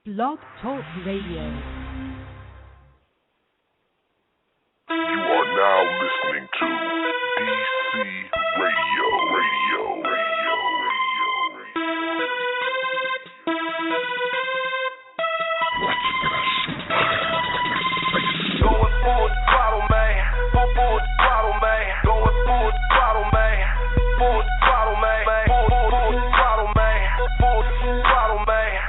Blog Talk Radio. You are now listening to DC Radio. Going full throttle, man. Full throttle, man. Going full throttle, man. Full throttle, man. Full throttle, man. Full throttle, man.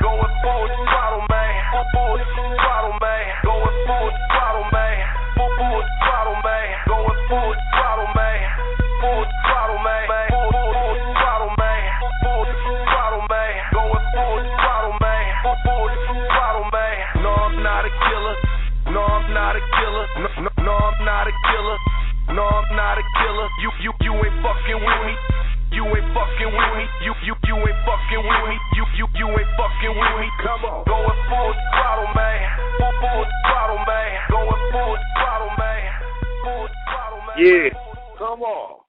Going full throttle, man. Full throttle, man. Going full throttle, man. Full throttle, man. Going full throttle, man. Full throttle, man. Full throttle, man. Full throttle, man. Going full throttle, man. Full throttle, man. No, I'm not a killer. No, I'm not a killer. No, I'm not a killer. No, I'm not a killer. You ain't fucking with me. You ain't fucking with me. You ain't fucking with me. You ain't fucking with me. Come on. Going full throttle, man. Full throttle, man. Going full throttle, man. Full throttle, man. Yeah, come on.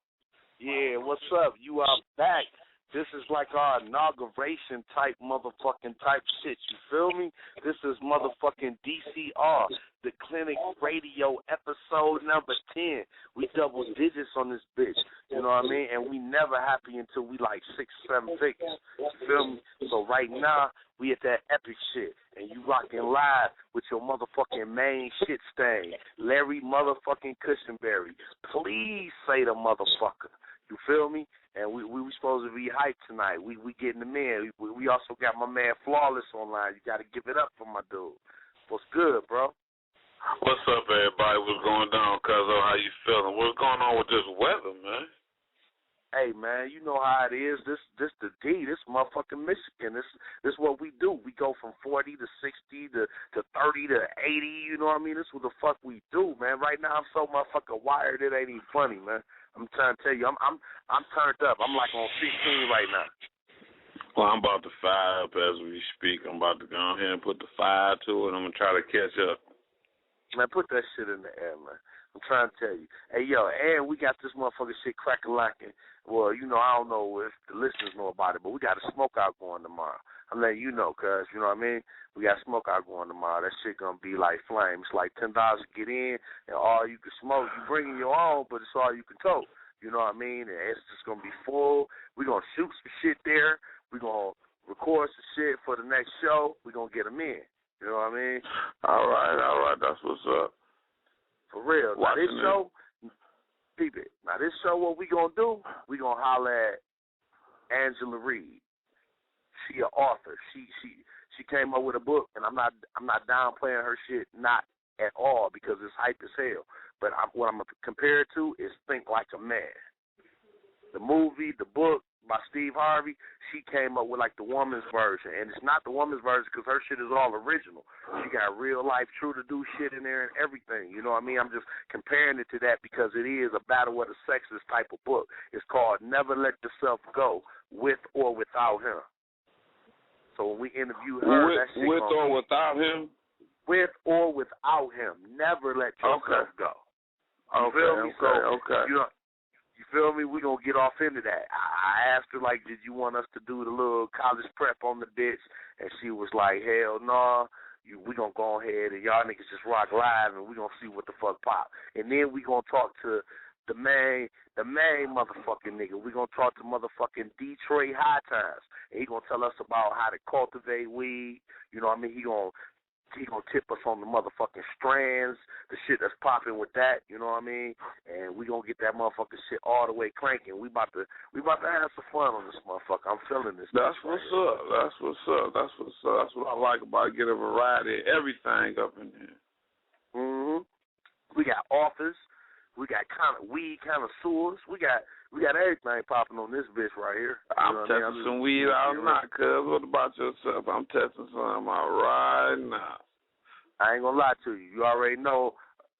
Yeah, what's up? You are back. This is like our inauguration type motherfucking type shit. You feel me? This is motherfucking DCR, the Clinic Radio episode number 10. We double digits on this bitch. You know what I mean? And we never happy until we like 6, 7 figures. You feel me? So right now, we at that epic shit. And you rocking live with your motherfucking main shit stain, Larry motherfucking Cushionberry. Please say the motherfucker. You feel me? And we supposed to be hyped tonight. We getting them in. We also got my man Flawless online. You got to give it up for my dude. What's good, bro? What's up, everybody? What's going down, cuzzo? How you feeling? What's going on with this weather, man? Hey, man, you know how it is. This the D. This motherfucking Michigan. This what we do. We go from 40 to 60 to 30 to 80. You know what I mean? This is what the fuck we do, man. Right now, I'm so motherfucking wired. It ain't even funny, man. I'm trying to tell you, I'm turned up. I'm like on 16 right now. Well, I'm about to fire up as we speak. I'm about to go ahead and put the fire to it. I'm going to try to catch up. Man, put that shit in the air, man. I'm trying to tell you. Hey, yo, and we got this motherfucking shit crack-a-lacking. Well, you know, I don't know if the listeners know about it, but we got a smoke out going tomorrow. I'm letting you know, cuz, you know what I mean? We got smoke out going tomorrow. That shit going to be like flames. It's like $10 to get in, and all you can smoke. You bringing your own, but it's all you can tote. You know what I mean? And it's just going to be full. We're going to shoot some shit there. We're going to record some shit for the next show. We're going to get them in. You know what I mean? All right. That's what's up. For real. Now, this show, peep it. Now, this show, what we going to do, we going to holler at Angela Reid. She an author. She came up with a book, and I'm not downplaying her shit, not at all, because it's hype as hell. But what I'm going to compare it to is Think Like a Man. The movie, the book by Steve Harvey, she came up with like the woman's version. And it's not the woman's version because her shit is all original. She got real life, true to do shit in there and everything. You know what I mean? I'm just comparing it to that because it is a battle of the sexes type of book. It's called Never Let Yourself Go, With or Without Him. So when we interview her, that shit with or without him? With or without him. Never let yourself go. You feel me? Okay. You feel me? We're going to get off into that. I asked her, like, did you want us to do the little college prep on the bitch? And she was like, hell no. We going to go ahead and y'all niggas just rock live and we going to see what the fuck pop. And then we going to talk to the main motherfucking nigga. We going to talk to motherfucking DET HighTimes. And he going to tell us about how to cultivate weed. You know what I mean? He going to tip us on the motherfucking Strands, the shit that's popping with that, you know what I mean? And we going to get that motherfucking shit all the way cranking. We about to have some fun on this motherfucker. I'm feeling this. That's what's up. That's what I like about getting a variety of everything up in here. Mm-hmm. We got authors. We got weed connoisseurs. We got everything popping on this bitch right here. I'm testing some weed out now, cuz. What about yourself? I'm testing some out right now. I ain't gonna lie to you. You already know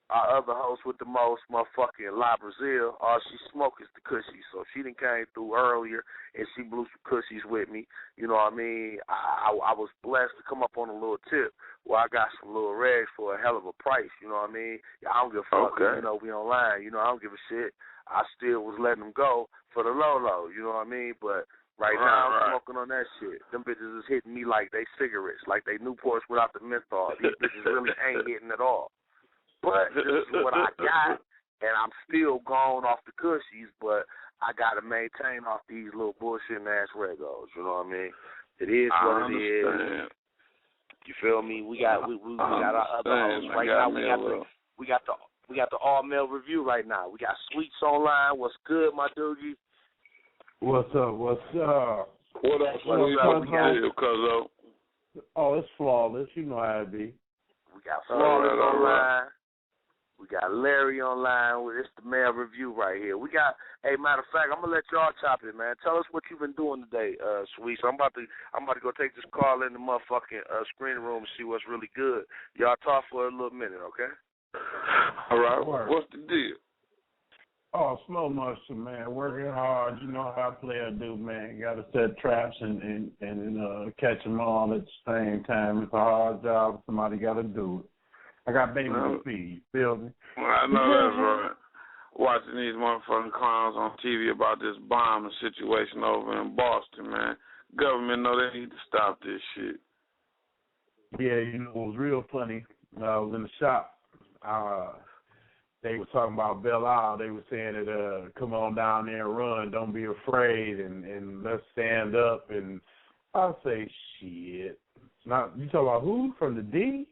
our other host with the most, motherfucking La Brazil. All she smoke is the cushies. So she done came through earlier and she blew some cushies with me. You know what I mean? I was blessed to come up on a little tip where I got some little rags for a hell of a price. You know what I mean? I don't give a fuck. Okay. You know, we online. You know, I don't give a shit. I still was letting them go for the low. You know what I mean? But Right now, I'm smoking on that shit. Them bitches is hitting me like they cigarettes, like they Newports without the menthol. These bitches really ain't hitting at all. But this is what I got, and I'm still going off the cushies, but I got to maintain off these little bullshit-ass regos. You know what I mean? It is what it is. You feel me? We got our other hosts right now. We got the all-male review right now. We got Sweets online. What's good, my doogie? What's up? What's up? What up? We got you, cuzzo. Oh, it's flawless. You know how it be. We got Flawless online. We got Larry online. It's the male review right here. We got. Hey, matter of fact, I'm gonna let y'all chop it, man. Tell us what you've been doing today, Sweet. So I'm about to go take this call in the motherfucking screening room and see what's really good. Y'all talk for a little minute, okay? All right. What's the deal? Oh, slow motion, man. Working hard. You know how a player do, man. Got to set traps and catch them all at the same time. It's a hard job. Somebody got to do it. I got baby to feed. Feel me? I know that's right. Watching these motherfucking clowns on TV about this bombing situation over in Boston, man. Government know they need to stop this shit. Yeah, you know, it was real funny. I was in the shop. They were talking about Belle Isle. They were saying that come on down there and run. Don't be afraid and let's stand up. And I say, shit. Not you talking about who? From the D?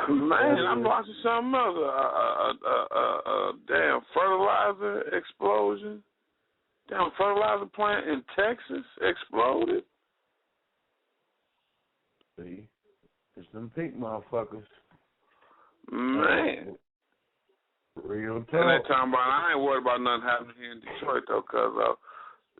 Man, I'm watching something else. A damn fertilizer explosion. Damn fertilizer plant in Texas exploded. See, it's them pink motherfuckers. Man. Real talk. And they talking about, I ain't worried about nothing happening here in Detroit, though, because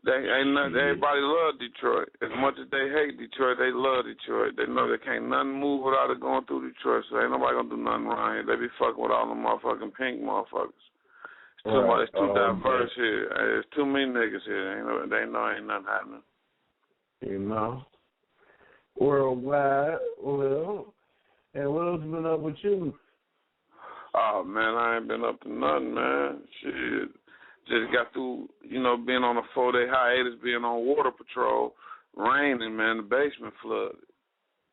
everybody love Detroit. As much as they hate Detroit, they love Detroit. They know they can't nothing move without it going through Detroit, so ain't nobody going to do nothing wrong here. They be fucking with all the motherfucking pink motherfuckers. It's too diverse here. There's too many niggas here. They know ain't nothing happening. You know? Worldwide, well, and what else been up with you? Oh, man, I ain't been up to nothing, man. Shit. Just got through, being on a 4-day hiatus, being on water patrol, raining, man, the basement flooded.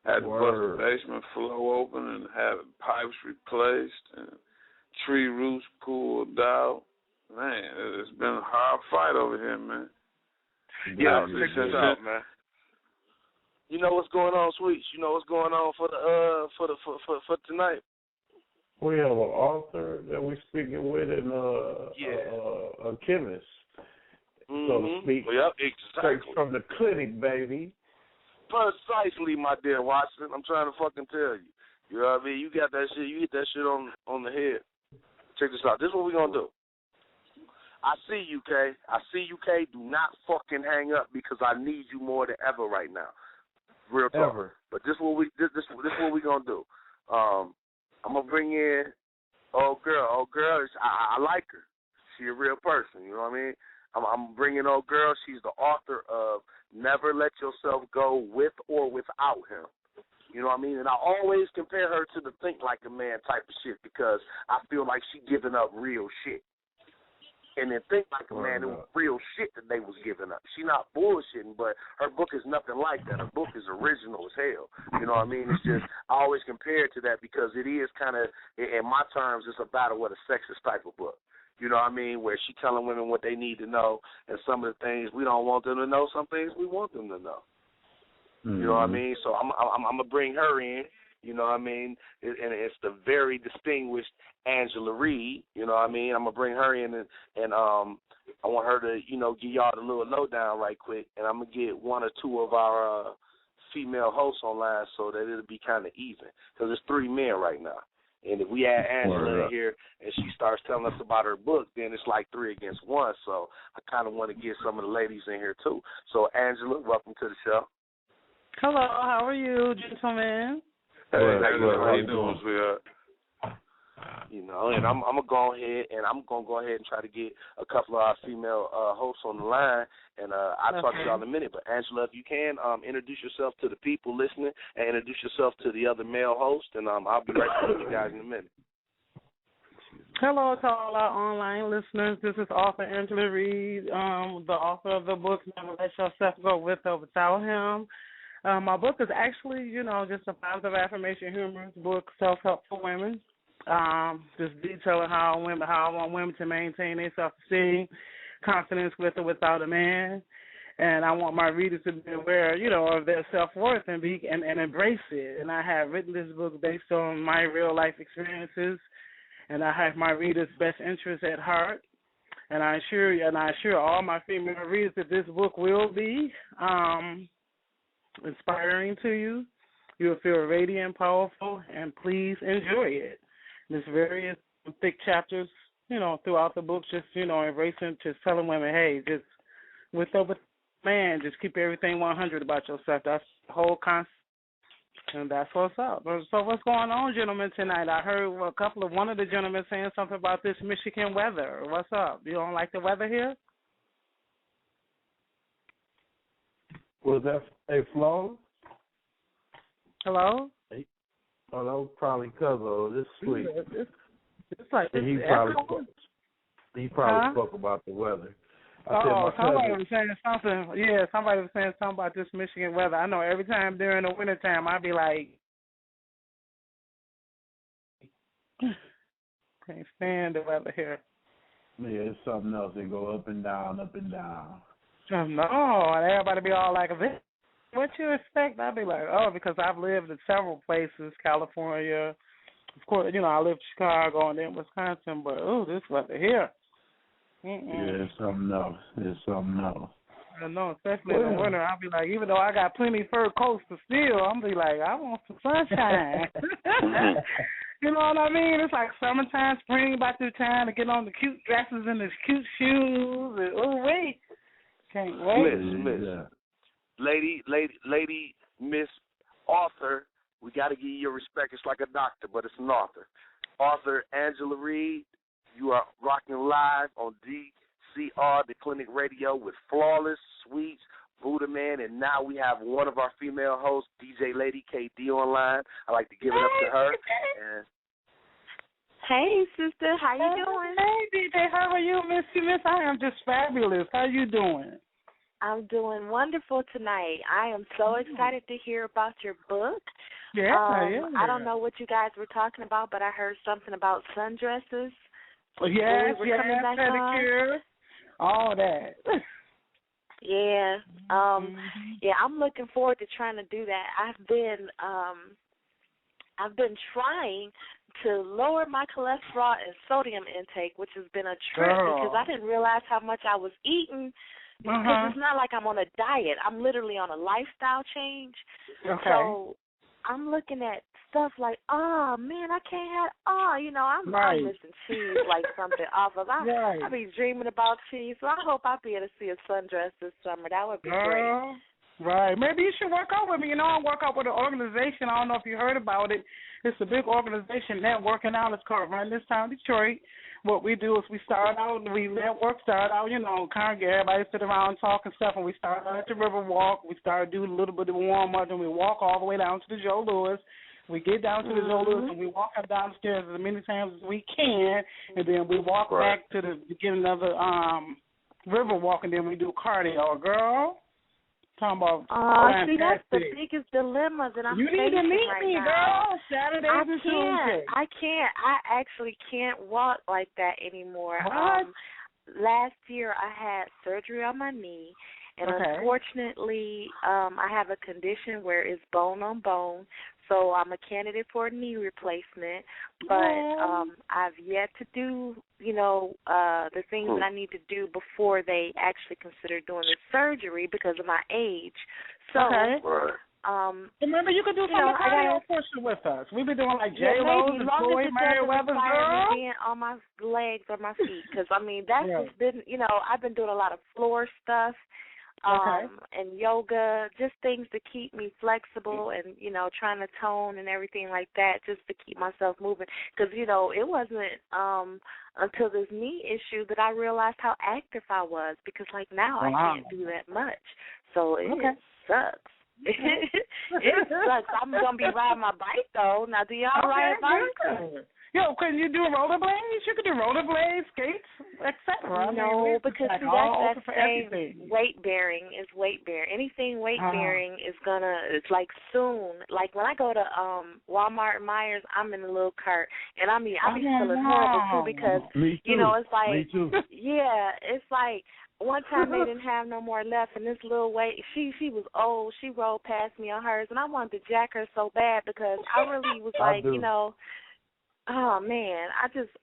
Had to bust the basement floor open and have pipes replaced and tree roots pulled out. Man, it's been a hard fight over here, man. Yeah, check this out, man. You know what's going on, Sweets? You know what's going on for tonight? We have an author that we're speaking with and a chemist, so to speak. Yep, exactly. Straight from the clinic, baby. Precisely, my dear Watson. I'm trying to fucking tell you. You know what I mean? You got that shit. You hit that shit on the head. Check this out. This is what we're going to do. I see you, K. I see you, K. Do not fucking hang up because I need you more than ever right now. Real talk. Ever. But this is what we're going to do. I'm going to bring in old girl. Old girl, I like her. She a real person, you know what I mean? I'm bringing old girl. She's the author of Never Let Yourself Go With or Without Him. You know what I mean? And I always compare her to the Think Like a Man type of shit because I feel like she giving up real shit. And then Think Like a Man, it was real shit that they was giving up. She not bullshitting, but her book is nothing like that. Her book is original as hell. You know what I mean? It's just, I always compare it to that because it is kind of, in my terms, it's a battle with a sexist type of book. You know what I mean? Where she telling women what they need to know, and some of the things we don't want them to know, some things we want them to know. Mm-hmm. You know what I mean? So I'm going to bring her in. You know what I mean? And it's the very distinguished Angela Reid. You know what I mean? I'm going to bring her in, and I want her to, give y'all the little lowdown right quick. And I'm going to get one or two of our female hosts online so that it'll be kind of even. Because there's 3 men right now. And if we add Angela in here and she starts telling us about her book, then it's like 3 against 1. So I kind of want to get some of the ladies in here, too. So, Angela, welcome to the show. Hello. How are you, gentlemen? Hey, how you doing, sweetheart? And I'm gonna go ahead and try to get a couple of our female hosts on the line, and I'll talk to y'all in a minute. But Angela, if you can, introduce yourself to the people listening, and introduce yourself to the other male host, and I'll be right back with you guys in a minute. Hello to all our online listeners. This is author Angela Reid, the author of the book Never Let Yourself Go With or Without Him. My book is actually, just a positive affirmation, humorous book, self-help for women. Just detailing how I want women to maintain their self-esteem, confidence with or without a man. And I want my readers to be aware, of their self-worth and embrace it. And I have written this book based on my real-life experiences, and I have my readers' best interests at heart. And I assure all my female readers that this book will be inspiring to you. You'll feel radiant, powerful, and please enjoy it. There's various thick chapters, throughout the book, just, embracing, just telling women, hey, just with man, just keep everything 100 about yourself. That's the whole concept, and that's what's up. So what's going on, gentlemen, tonight? I heard one of the gentlemen saying something about this Michigan weather. What's up? You don't like the weather here? Was that a Flo? Hello? Hello, probably Cuzzo. This sweet. It's like he probably spoke about the weather. Somebody was saying something. Yeah, somebody was saying something about this Michigan weather. I know every time during the wintertime, I'd be like, can't stand the weather here. Yeah, it's something else. They go up and down, up and down. No, and everybody be all like, what you expect? I'd be like, because I've lived in several places, California. Of course, I lived in Chicago and then Wisconsin, but, this weather here. Yeah, it's something else. I know, especially in the winter. I'll be like, even though I got plenty of fur coats, but still, I'm be like, I want some sunshine. You know what I mean? It's like summertime, spring, about the time to get on the cute dresses and the cute shoes. And, wait. Can't wait. Lady, Miss Author, we got to give you your respect. It's like a doctor, but it's an author. Author Angela Reid. You are rocking live on DCR, the Clinic Radio, with Flawless, Sweets, Buddha Man, and now we have one of our female hosts, DJ Lady KD, online. I'd like to give it up to her. And hey, sister, how you doing? Hey, DJ, how are you, Miss? I am just fabulous. How you doing? I'm doing wonderful tonight. I am so excited to hear about your book. Yeah, I don't know what you guys were talking about, but I heard something about sundresses. Yes, pedicure, all that. Yeah, I'm looking forward to trying to do that. I've been trying to lower my cholesterol and sodium intake, which has been a trip because I didn't realize how much I was eating. Because it's not like I'm on a diet. I'm literally on a lifestyle change. Okay. So I'm looking at stuff like, man, I can't have, I'm missing cheese like something off of. I be dreaming about cheese, so I hope I'll be able to see a sundress this summer. That would be great. Right. Maybe you should work out with me. I work out with an organization. I don't know if you heard about it. It's a big organization, Networking Out. It's called Run This Town Detroit. What we do is we start out, congregate, everybody sit around and talk and stuff, and we start out at the Riverwalk. We start doing a little bit of warm-up, and we walk all the way down to the Joe Louis. We get down to the Joe Louis, and we walk up down the stairs as many times as we can, and then we walk back to get another Riverwalk, and then we do cardio. Girl, talking about see, that's the biggest dilemma that I'm facing right now. You need to meet me, girl. Saturdays and Tuesdays. I can't. I actually can't walk like that anymore. What? Last year I had surgery on my knee, and unfortunately I have a condition where it's bone on bone, so I'm a candidate for a knee replacement, but I've yet to do, the things that I need to do before they actually consider doing the surgery because of my age. So, remember, you could do some cardio portion with us. We've been doing like J-Lo's and Floyd Mayweather's, girl. Being on my legs or my feet, because, that's just been, I've been doing a lot of floor stuff. And yoga, just things to keep me flexible and, trying to tone and everything like that just to keep myself moving. Because, it wasn't until this knee issue that I realized how active I was because, now I can't do that much. So it sucks. It sucks. I'm going to be riding my bike, though. Now, do y'all ride bikes? Can you do rollerblades? You can do rollerblades, skates, etc. No, because like that's same weight bearing is weight bearing. Anything weight bearing is it's like soon. Like when I go to Walmart and Myers, I'm in a little cart, and I be feeling horrible too because it's like Me too. Yeah, it's like. One time they didn't have no more left, and this little weight, she was old. She rolled past me on hers, and I wanted to jack her so bad because I really was like, oh man,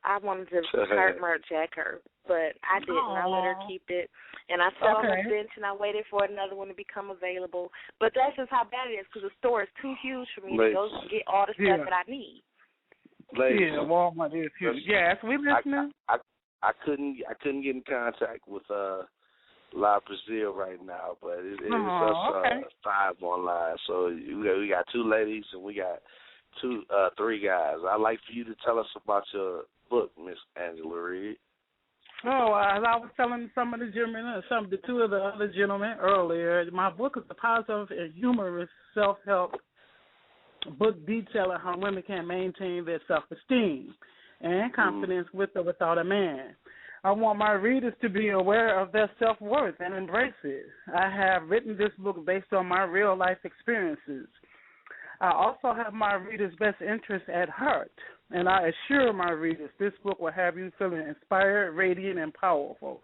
I wanted to hurt her, jack her, but I didn't. I let her keep it, and I sat on the bench and I waited for another one to become available. But that's just how bad it is because the store is too huge for me to go get all the stuff that I need. Ladies, Walmart is huge. Yes, we listening. I couldn't get in contact with La Brazil right now, but it was us 5 online. So we got 2 ladies and we got 3 guys. I'd like for you to tell us about your book, Miss Angela Reid. Oh, as I was telling some of the gentlemen, the 2 of the other gentlemen earlier, my book is a positive and humorous self-help book detailing how women can maintain their self-esteem and confidence with or without a man. I want my readers to be aware of their self-worth and embrace it. I have written this book based on my real-life experiences. I also have my readers' best interests at heart, and I assure my readers this book will have you feeling inspired, radiant, and powerful.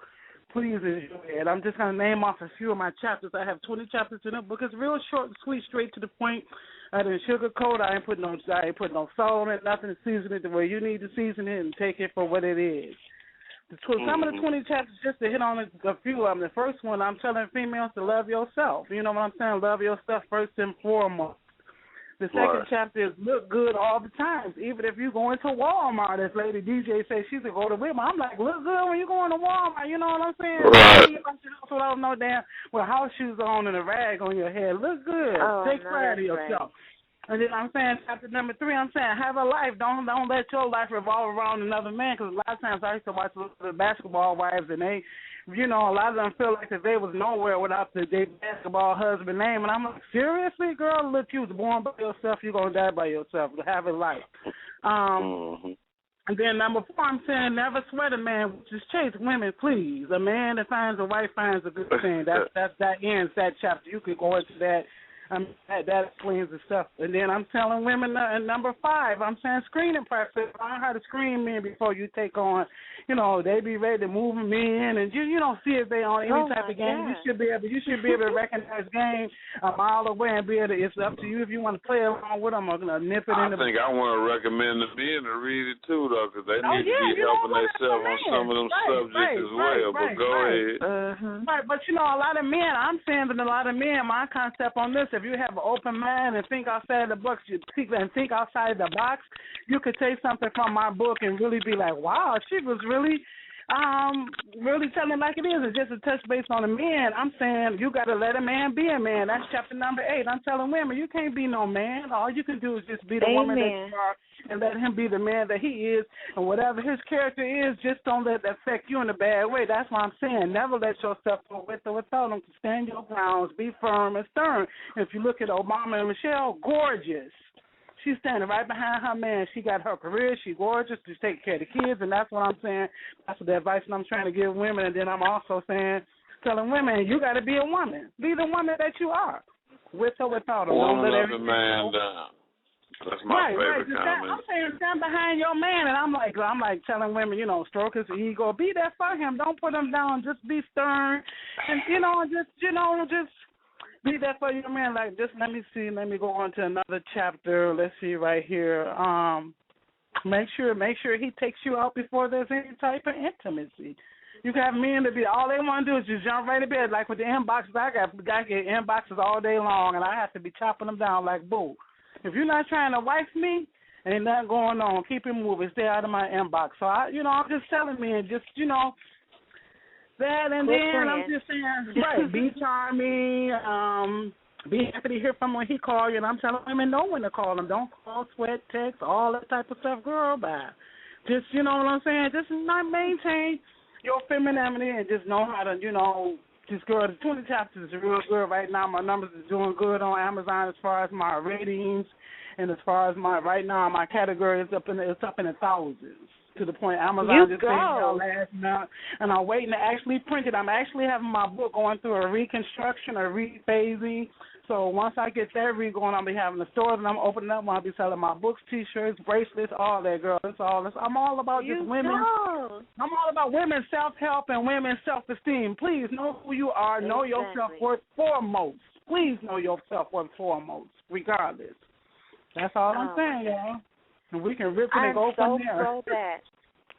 Please enjoy it. I'm just going to name off a few of my chapters. I have 20 chapters in the book. It's real short and sweet, straight to the point. I didn't sugarcoat. I ain't put no salt on it, nothing to season it the way you need to season it and take it for what it is. Some of the 20 chapters, just to hit on a few of them. The first one, I'm telling females to love yourself. You know what I'm saying? Love yourself first and foremost. The second chapter is look good all the time. Even if you go into Walmart, as Lady DJ says, she could go to Walmart. I'm like, look good when you go into Walmart. You know what I'm saying? Right. Without no damn house shoes on and a rag on your head. Look good. Take pride of yourself. Right. And then I'm saying, chapter number 3, I'm saying, have a life. Don't let your life revolve around another man. Because a lot of times I used to watch the basketball wives, and they, a lot of them feel like that they was nowhere without their basketball husband name. And I'm like, seriously, girl? Look, you was born by yourself. You're going to die by yourself. Have a life. And then number 4, I'm saying, never sweat a man. Just chase women, please. A man that finds a wife finds a good thing. That ends that chapter. You could go into that. That explains the stuff. And then I'm telling women, number 5, I'm saying screening practice. Learn how to screen men before you take on, they be ready to move them in, and you don't see if they on any type of game. God. You should be able to recognize game a mile away and be able to. It's up to you if you want to play along with them or nip it in. I think I want to recommend the men to read it too, though, because they need to be helping themselves on some of them subjects as well. But go ahead. Right, but a lot of men. I'm saying that a lot of men. My concept on this. If you have an open mind and think outside the box, think outside the box, you could take something from my book and really be like, wow, she was really telling it like it is. It's just a touch base on the men. I'm saying you got to let a man be a man. That's chapter number 8. I'm telling women you can't be no man. All you can do is just be the woman that you are and let him be the man that he is. And whatever his character is, just don't let that affect you in a bad way. That's what I'm saying. Never let yourself go with or without him. Stand your grounds. Be firm and stern. If you look at Obama and Michelle, gorgeous. She's standing right behind her man. She got her career. She's gorgeous. She's taking care of the kids, and that's what I'm saying. That's the advice that I'm trying to give women. And then I'm also telling women, you got to be a woman. Be the woman that you are, with or without her. Don't let the man down. That's my favorite comment. I'm saying stand behind your man, and I'm like telling women, stroke his ego. Be there for him. Don't put him down. Just be stern, and just be there for your man. Like, just let me see. Let me go on to another chapter. Let's see right here. Make sure he takes you out before there's any type of intimacy. You can have men to be all they want to do is just jump right in bed. Like with the inboxes, I get inboxes all day long, and I have to be chopping them down like boo. If you're not trying to wife me, ain't nothing going on. Keep it moving. Stay out of my inbox. So I'm just telling men, just that, and then I'm just saying, right, be charming, be happy to hear from him when he calls you, and I'm telling women know when to call him. Don't call, sweat, text, all that type of stuff, girl, bye. Just, what I'm saying, just not maintain your femininity and just know how to, Just, girl, the 20 chapters is real good right now. My numbers is doing good on Amazon as far as my ratings, and as far as right now my category is up in the thousands. To the point Amazon just paid out last month, and I'm waiting to actually print it. I'm actually having my book going through a reconstruction, a rephasing. So once I get that going, I'll be having the stores, and I'm opening up. I'll be selling my books, T-shirts, bracelets, all that, girl. I'm all about just women. I'm all about women's self-help and women's self-esteem. Please know who you are. Know your self-worth foremost. Please know your self-worth foremost, regardless. That's all I'm saying, y'all. And we can rip it and go from there.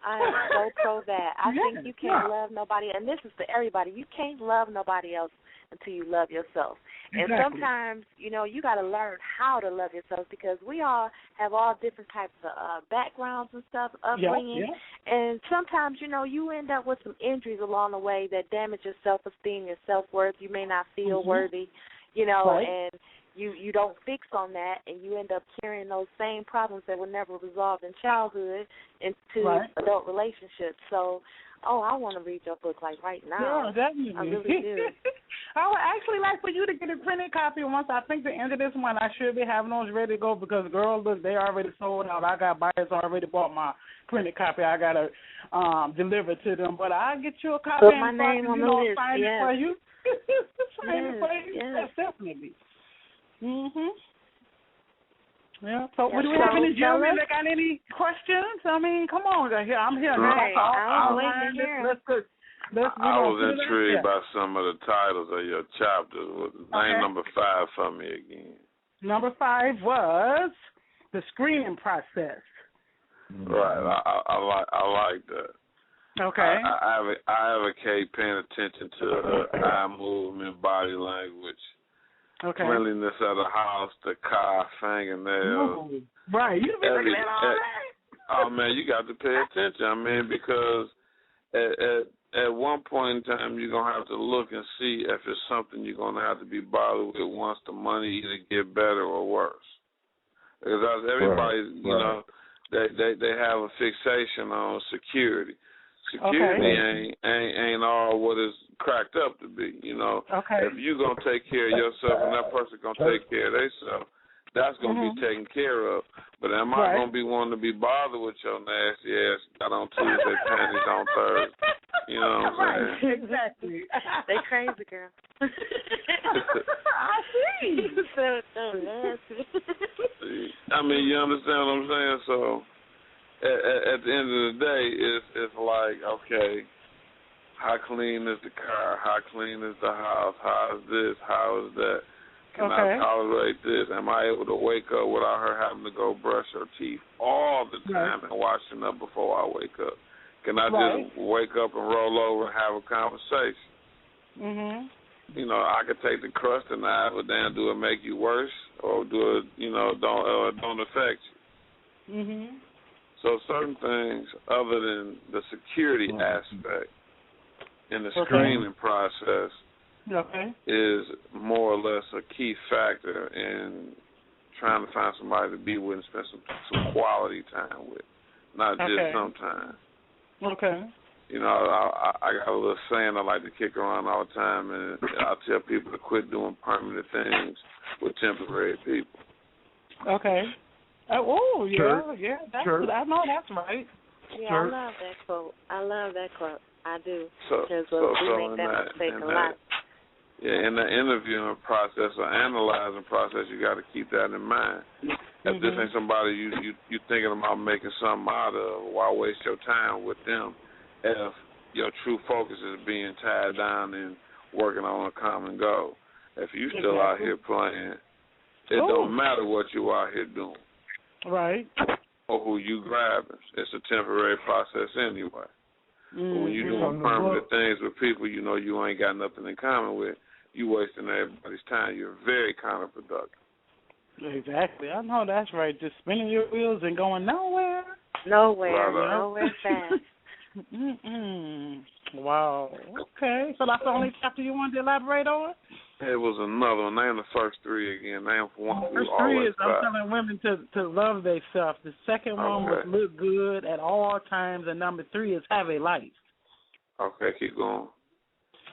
I am so pro that. I think you can't love nobody, and this is for everybody. You can't love nobody else until you love yourself. And sometimes, you got to learn how to love yourself, because we all have all different types of backgrounds and stuff, upbringing. And sometimes, you end up with some injuries along the way that damage your self-esteem, your self-worth. You may not feel worthy, and you don't fix on that, and you end up carrying those same problems that were never resolved in childhood into adult relationships. So, I want to read your book right now. Yeah, definitely. I really do. I would actually like for you to get a printed copy once I think the end of this month. I should be having those ready to go, because, girl, look, they already sold out. I got buyers already bought my printed copy. I got to deliver to them. But I'll get you a copy. Put my name on the list. Sign it for you. Sign it for you. Yes, definitely. Yeah. So, do we have any gentlemen that got any questions? I mean, come on, I'm here now. I'm waiting to hear. I was intrigued by some of the titles of your chapters. Name number 5 for me again. Number 5 was the screening process. Right. I like that. Okay. I advocate paying attention to eye movement, body language. Okay. Cleanliness of the house, the car, fingernails. Ooh, right. You been looking at all that. Oh, man, you got to pay attention. I mean, because at one point in time, you're going to have to look and see if it's something you're going to have to be bothered with once the money either get better or worse. Because everybody, they have a fixation on security. Security ain't all what it's cracked up to be, If you're going to take care of yourself and that person going to take care of themselves, that's going to be taken care of. But am I going to be wanting to be bothered with your nasty ass got on Tuesday, panties on Thursday? You know what I'm saying? Exactly. They crazy, girl. I see. So nasty. I mean, you understand what I'm saying? So, at the end of the day, it's like, okay, how clean is the car? How clean is the house? How is this? How is that? Can I tolerate this? Am I able to wake up without her having to go brush her teeth all the time and washing up before I wake up? Can I just wake up and roll over and have a conversation? I could take the crust and but then do it make you worse, or do it, don't affect you. So certain things other than the security aspect in the screening process is more or less a key factor in trying to find somebody to be with and spend some quality time with, not just sometimes. Okay. I got a little saying I like to kick around all the time, and I tell people to quit doing permanent things with temporary people. Okay. Oh, yeah. I know that's right. Yeah, I love that quote. I do. Because we make that mistake a lot. Yeah, in the interviewing process or analyzing process, you got to keep that in mind. If this ain't somebody you thinking about making something out of, why waste your time with them if your true focus is being tied down and working on a common goal? If you still out here playing, it don't matter what you out here doing. Right. Or who you grabbing. It's a temporary process anyway. But when you're doing permanent things with people you ain't got nothing in common with, you wasting everybody's time. You're very counterproductive. Exactly. I know that's right. Just spinning your wheels and going nowhere. Nowhere fast. Wow. Okay. So that's the only chapter you wanted to elaborate on? It was another one. Name the first 3 again. Name for one. First 3 is I'm telling women to love themselves. The second one was look good at all times, and number 3 is have a life. Okay, keep going.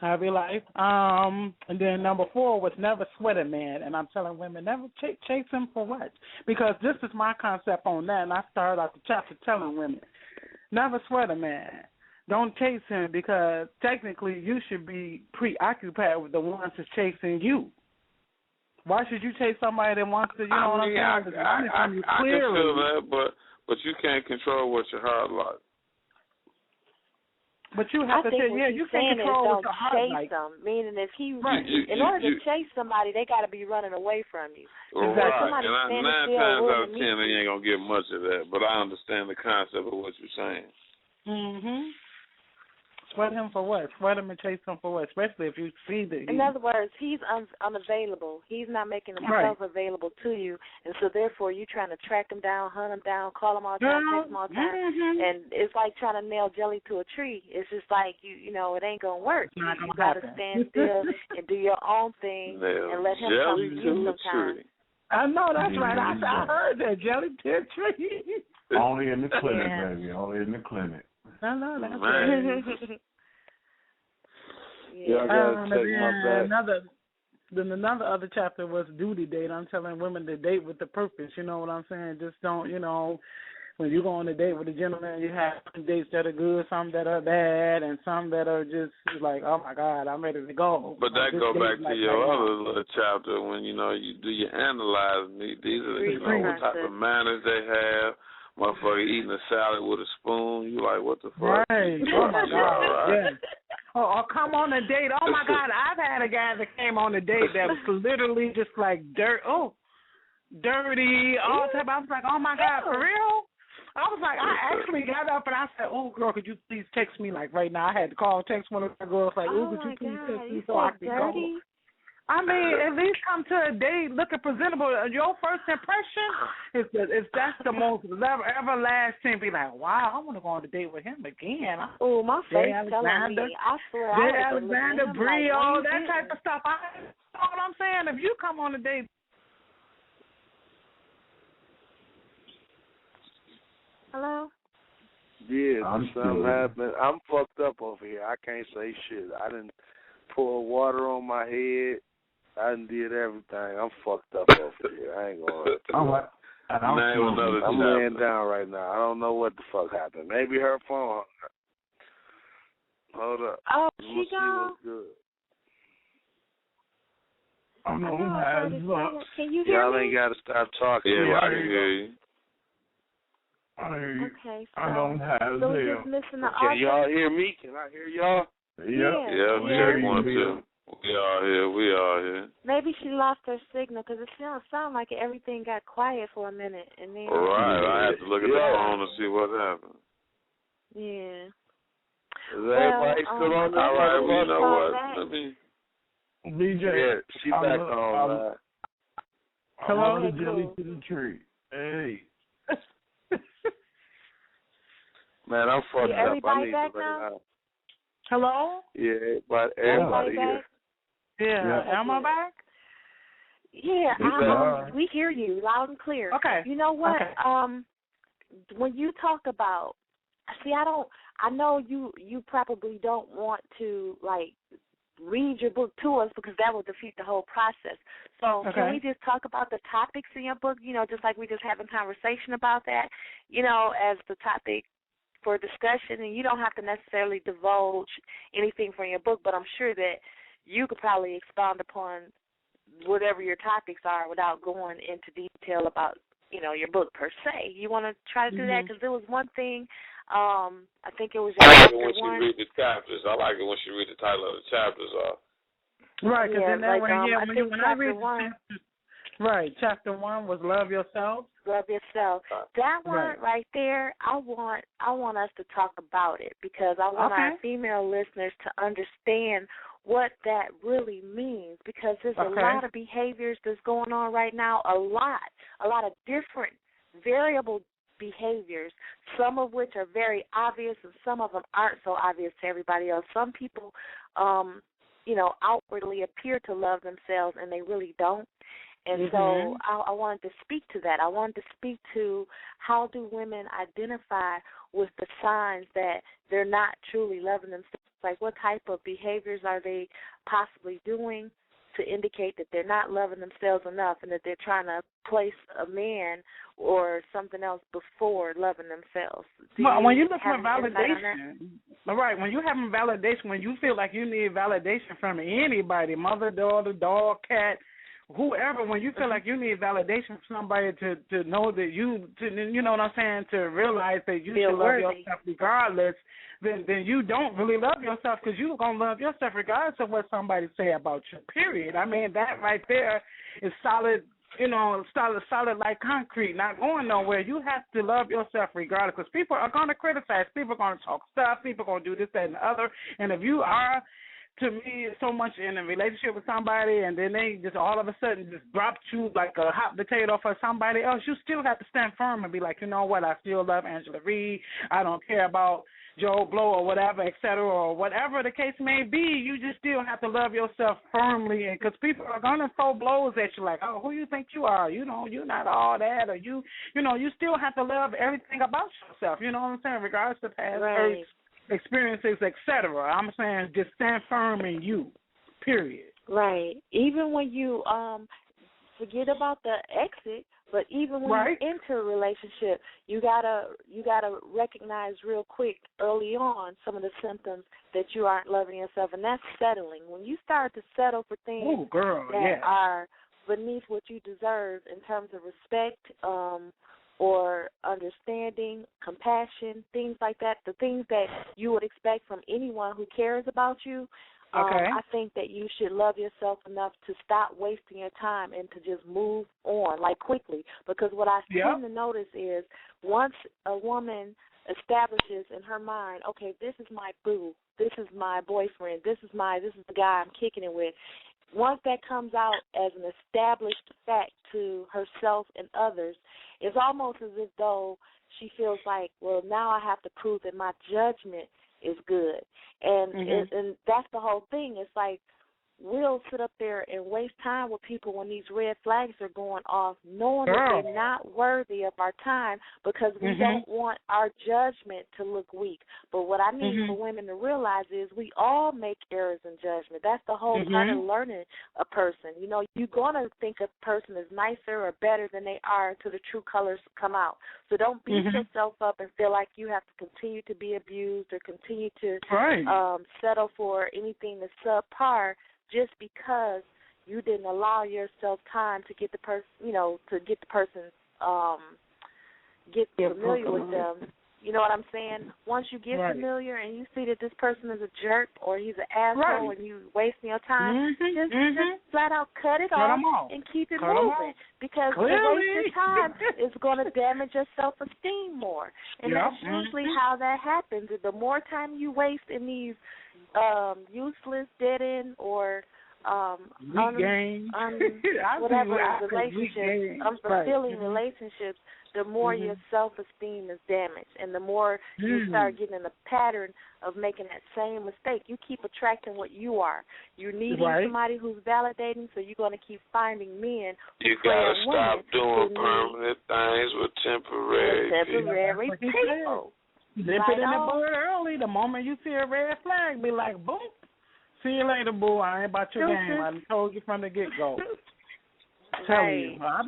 Happy life. And then number 4 was never sweat a man. And I'm telling women, never chase him for what? Because this is my concept on that. And I started out the chapter telling women, never sweat a man. Don't chase him because technically you should be preoccupied with the ones that's chasing you. Why should you chase somebody that wants to, you know what I'm saying? I can feel that, but you can't control what your heart likes. But you have to say, you can control what your heart likes. Don't chase them, meaning if in order to chase somebody, they got to be running away from you. Right, and 9 times out of 10, they ain't going to get much of that, but I understand the concept of what you're saying. Mm-hmm. Sweat him for what? Sweat him and chase him for what? Especially if you see that. In other words, he's unavailable. He's not making himself available to you, and so therefore you're trying to track him down, hunt him down, call him all the time, text him all the time, and it's like trying to nail jelly to a tree. It's just like you know, it ain't gonna work. You got to stand still and do your own thing and let him come to you sometimes. I know that's right. I heard that jelly to a tree. Only in the clinic, baby. Only in the clinic. I know that's right. I gotta take my back. Another other chapter was duty date. I'm telling women to date with the purpose. You know what I'm saying? Just don't, you know, when you go on a date with a gentleman, you have some dates that are good, some that are bad, and some that are just like, oh my God, I'm ready to go. But that go back to your other little chapter when you do your analyzing. These are what type of manners they have. Motherfucker eating a salad with a spoon. You like, what the fuck? Right. Oh, my God. Right. Yeah. Oh, come on a date. Oh, my God. I've had a guy that came on a date that was literally just like dirty, all type. I was like, oh, my God, for real? I was like, I actually got up and I said, oh, girl, could you please text me like right now? I had to call and text one of my girls like, could you please text me so I can go? I mean, at least come to a date looking presentable. Your first impression is that's the most everlasting. Be like, wow, I want to go on a date with him again. Oh, my face telling me. I swear, Alexander, Brie, all that type of stuff. You know what I'm saying? If you come on a date. Hello? Yeah, something happened. I'm fucked up over here. I can't say shit. I didn't pour water on my head. I done did everything. I'm fucked up over here. I ain't going to. I'm laying down right now. I don't know what the fuck happened. Maybe her phone. Hold up. Oh, she gone? Can you hear me? Y'all ain't got to stop talking. Yeah, I can hear you. I hear you. Okay, I don't have so we're just missing the Can y'all hear me? Can I hear y'all? Yeah, we hear one too. We are here. Maybe she lost her signal because it sounded like everything got quiet for a minute. And then I have to look at the phone to see what happened. Yeah. Is everybody still on there? All right, well, you know what? Let me... BJ. Yeah, she back on. Hello, the jelly to the tree. Hey. Man, I'm fucked up. Everybody I need back to now? Hello? Yeah, but everybody here. Yeah. Am I back? Yeah, we hear you loud and clear. Okay. You know what? Okay. When you talk about, I know you probably don't want to like read your book to us because that will defeat the whole process. So can we just talk about the topics in your book? You know, just like we just having conversation about that. You know, as the topic for discussion, and you don't have to necessarily divulge anything from your book, but I'm sure that you could probably expound upon whatever your topics are without going into detail about, you know, your book per se. You want to try to do that? Because there was one thing, I think it was I like it when she read the chapters. I like it when she read the title of the chapters off. Right, because then that like, when I read right, chapter 1 was love yourself. Love yourself. That one right there, I want us to talk about it because I want our female listeners to understand what that really means because there's a lot of behaviors that's going on right now, a lot of different variable behaviors, some of which are very obvious and some of them aren't so obvious to everybody else. Some people, you know, outwardly appear to love themselves and they really don't. And so I wanted to speak to that. I wanted to speak to how do women identify with the signs that they're not truly loving themselves Like, what type of behaviors are they possibly doing to indicate that they're not loving themselves enough and that they're trying to place a man or something else before loving themselves? Well, when you look for validation, right, when you having validation, when you feel like you need validation from anybody, mother, daughter, dog, cat, whoever, when you feel like you need validation from somebody to know that you know what I'm saying, to realize that you should love yourself regardless, then you don't really love yourself, because you're going to love yourself regardless of what somebody say about you, period. I mean, that right there is solid, solid like concrete, not going nowhere. You have to love yourself regardless, because people are going to criticize, people are going to talk stuff, people are going to do this, that, and the other, and if you are, to me, so much in a relationship with somebody, and then they just all of a sudden just drop you like a hot potato for somebody else, you still have to stand firm and be like, you know what, I still love Angela Reid. I don't care about Joe Blow or whatever, et cetera, or whatever the case may be. You just still have to love yourself firmly, because people are going to throw blows at you like, oh, who you think you are? You're not all that, or you still have to love everything about yourself. You know what I'm saying? Regardless of past hurts, experiences, etc. I'm saying just stand firm in you, period. Right. Even when you forget about the exit, but even when you enter a relationship, you gotta recognize real quick early on some of the symptoms that you aren't loving yourself, and that's settling. When you start to settle for things that are beneath what you deserve in terms of respect, or understanding, compassion, things like that, the things that you would expect from anyone who cares about you, I think that you should love yourself enough to stop wasting your time and to just move on, like, quickly. Because what I tend to notice is once a woman establishes in her mind, okay, this is my boo, this is my boyfriend, this is the guy I'm kicking it with, once that comes out as an established fact to herself and others, it's almost as if though she feels like, well, now I have to prove that my judgment is good. And and that's the whole thing. It's like we'll sit up there and waste time with people when these red flags are going off, knowing that they're not worthy of our time, because we don't want our judgment to look weak. But what I need for women to realize is we all make errors in judgment. That's the whole part of learning a person. You know, you're going to think a person is nicer or better than they are until the true colors come out. So don't beat yourself up and feel like you have to continue to be abused or continue to settle for anything that's subpar, just because you didn't allow yourself time to get the person, get familiar with them. You know what I'm saying? Once you get familiar and you see that this person is a jerk or he's an asshole and you wasting your time, just flat out cut it off and keep it moving. Because the wasted time is going to damage your self-esteem more. And that's usually how that happens. The more time you waste in these useless, dead-end, or unfulfilling relationships, the more your self-esteem is damaged, and the more you start getting in a pattern of making that same mistake. You keep attracting what you are. You're needing somebody who's validating, so you're going to keep finding men. You got to stop doing permanent things with temporary people. Nip it in the bud early. The moment you see a red flag, be like, boom. See you later, boo. I ain't about your game. I told you from the get-go. Tell you. I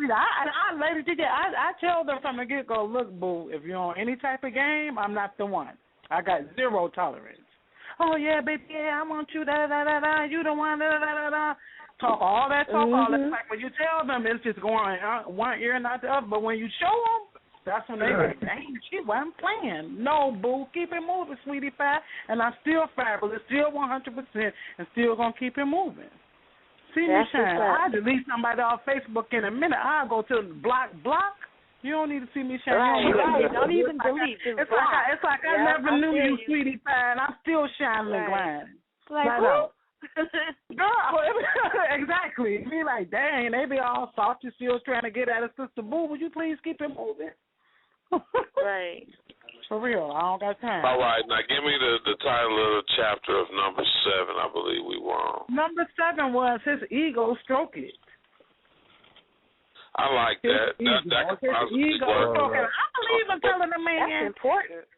tell them from the get-go, look, boo, if you're on any type of game, I'm not the one. I got zero tolerance. Oh, yeah, baby, yeah, I want you, da-da-da-da, you the one, da-da-da-da. Talk all that. Like when you tell them, it's just going one ear and not the other. But when you show them, that's when they like, dang, she wasn't playing. No, boo, keep it moving, sweetie pie. And I'm still fabulous, still 100%, and still going to keep it moving. See me shine. I'll delete somebody off Facebook in a minute. I'll go to block. You don't need to see me shine. Don't even delete. It's like I never knew you, sweetie pie, and I'm still shining and grinding. Like, who? Girl, exactly. Be like, dang, they be all salty, still trying to get at a sister. Boo, would you please keep it moving? Right. For real, I don't got time. All right, now give me the title of the chapter of number 7. I believe we were on. Number 7 was his ego stroke it. I like that. That could possibly work. I believe in telling a man. That's important.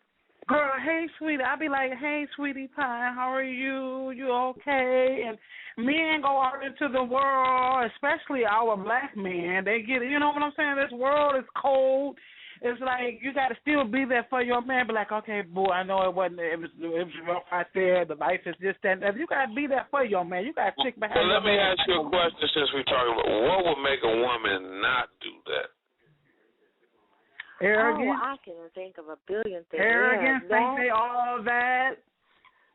girl, hey, sweetie. I be like, hey, sweetie pie, how are you? You okay? And men go out into the world, especially our black men. They get, you know what I'm saying? This world is cold. It's like you got to still be there for your man. Be like, okay, boy, I know it was rough out there. The life is just that. You got to be there for your man. You got to stick behind your man. Let me ask you a question since we're talking about what would make a woman not do that? Arrogance. Oh, I can think of a billion things. Arrogance, think they all that.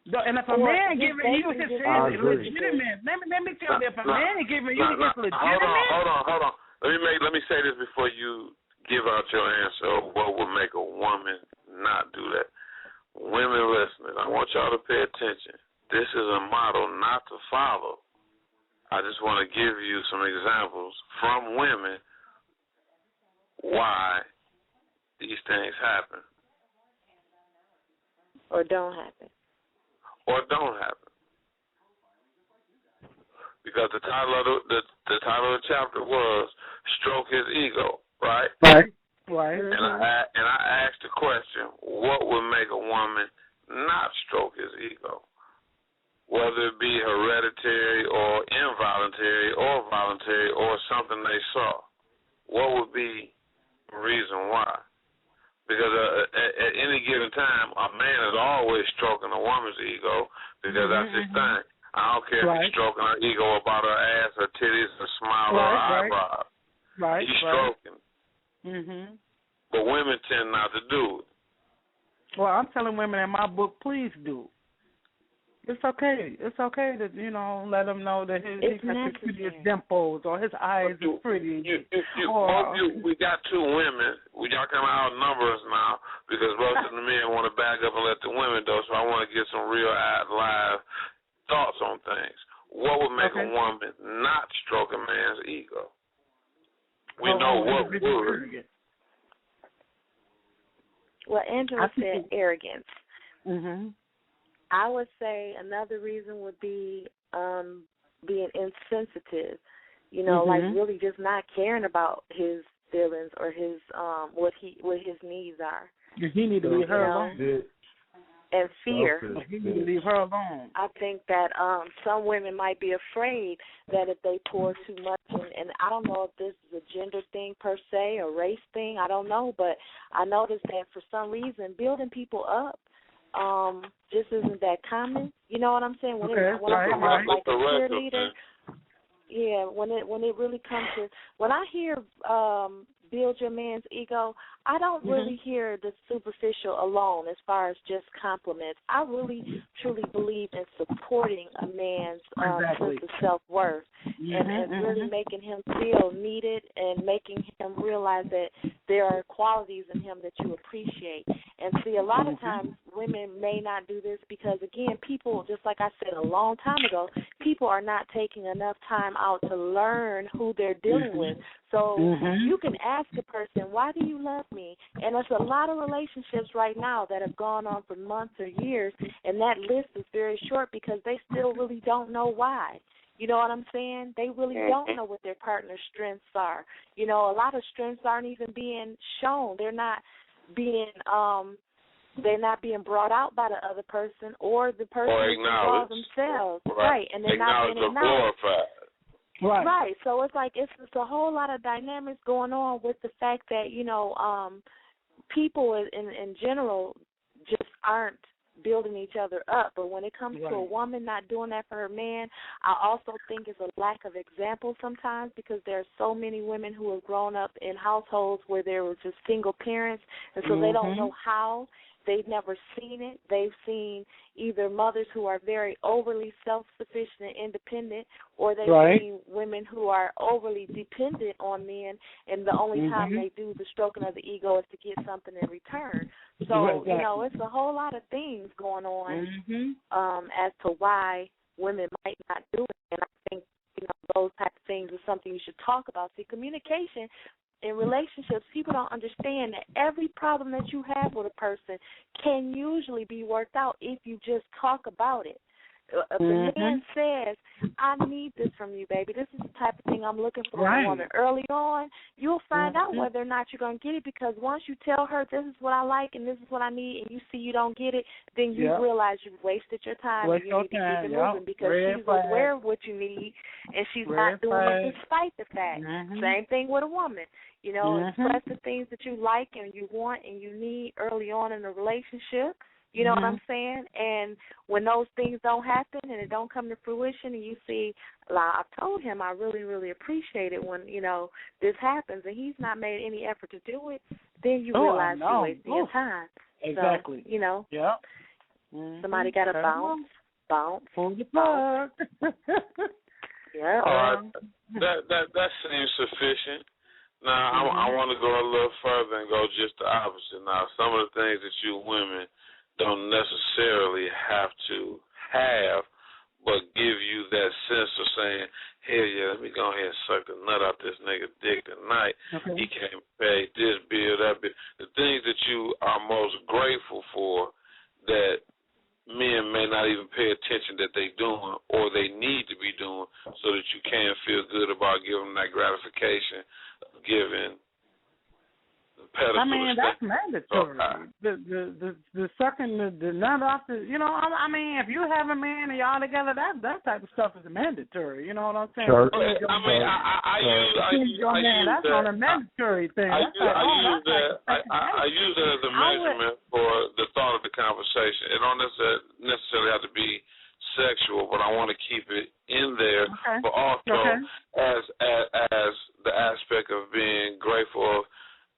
And if a man giving you his legitimate, let me tell you, if a man giving you his legitimate. Hold on. Let me say this before you give out your answer of what would make a woman not do that. Women listening, I want y'all to pay attention. This is a model not to follow. I just want to give you some examples from women why these things happen. Or don't happen. Because the title of the title of the chapter was "Stroke His Ego," right? Right. And I asked the question: what would make a woman not stroke his ego, whether it be hereditary or involuntary or voluntary or something they saw? What would be the reason why? Because at any given time, a man is always stroking a woman's ego because that's his thing. I don't care if he's stroking her ego about her ass, her titties, her smile, or her eyebrows. He's stroking. But women tend not to do it. Well, I'm telling women in my book, please do. It's okay. It's okay to, let him know that he got the prettiest dimples or his eyes are pretty. We got two women. Y'all can outnumber us now because most of the men want to back up and let the women go, so I want to get some real live thoughts on things. What would make a woman not stroke a man's ego? We know what would. Well, Angela said arrogance. I would say another reason would be being insensitive. Like really just not caring about his feelings or his what his needs are. He need to be heard alone. And fear. He need to leave her alone. I think that some women might be afraid that if they pour too much, and I don't know if this is a gender thing per se, a race thing, I don't know, but I noticed that for some reason building people up just isn't that common. You know what I'm saying? When it comes like a cheerleader, when it really comes to, when I hear build your man's ego, I don't really hear the superficial alone as far as just compliments. I really, truly believe in supporting a man's sense of self-worth and really making him feel needed and making him realize that there are qualities in him that you appreciate. And see, a lot of times women may not do this because, again, people, just like I said a long time ago, people are not taking enough time out to learn who they're dealing with. So you can ask a person, why do you love me? And there's a lot of relationships right now that have gone on for months or years, and that list is very short because they still really don't know why. You know what I'm saying? They really don't know what their partner's strengths are. A lot of strengths aren't even being shown. They're not being brought out by the other person or the person or themselves. Right. And they're not being acknowledged. Right. So it's like it's a whole lot of dynamics going on with the fact that, people in general just aren't building each other up. But when it comes to a woman not doing that for her man, I also think it's a lack of example sometimes because there are so many women who have grown up in households where there were just single parents, and so they don't know how. They've never seen it. They've seen either mothers who are very overly self-sufficient and independent, or they've seen women who are overly dependent on men, and the only time they do the stroking of the ego is to get something in return. So, it's a whole lot of things going on as to why women might not do it. And I think, those type of things are something you should talk about. See, communication in relationships, people don't understand that every problem that you have with a person can usually be worked out if you just talk about it. If the man says, I need this from you, baby, this is the type of thing I'm looking for in a woman, early on, you'll find out whether or not you're going to get it, because once you tell her this is what I like and this is what I need, and you see you don't get it, then you realize you've wasted your time and you need to keep it moving, because she's aware of what you need and she's not doing it despite the fact. Same thing with a woman. You know, express the things that you like and you want and you need early on in the relationship. You know what I'm saying? And when those things don't happen and it don't come to fruition, and you see, like, I've told him I really, really appreciate it when, you know, this happens, and he's not made any effort to do it, then you realize you're wasting your time. Exactly. So, you know, somebody got to bounce. Pull the plug. Yeah. All right. That seems sufficient. Now, I want to go a little further and go just the opposite. Now, some of the things that you women don't necessarily have to have, but give you that sense of saying, hell yeah, let me go ahead and suck the nut out this nigga dick tonight. He can't pay this bill, that bill. The things that you are most grateful for that men may not even pay attention that they doing or they need to be doing, so that you can feel good about giving them that gratification of giving I mean, that's mandatory. The sucking the nut off the, you know, I mean, if you have a man and y'all together, that type of stuff is mandatory. You know what I'm saying? Sure. I use that's that. on a mandatory thing. I use that as a measurement for the thought of the conversation. It don't necessarily have to be sexual, but I want to keep it in there, but also as the aspect of being grateful of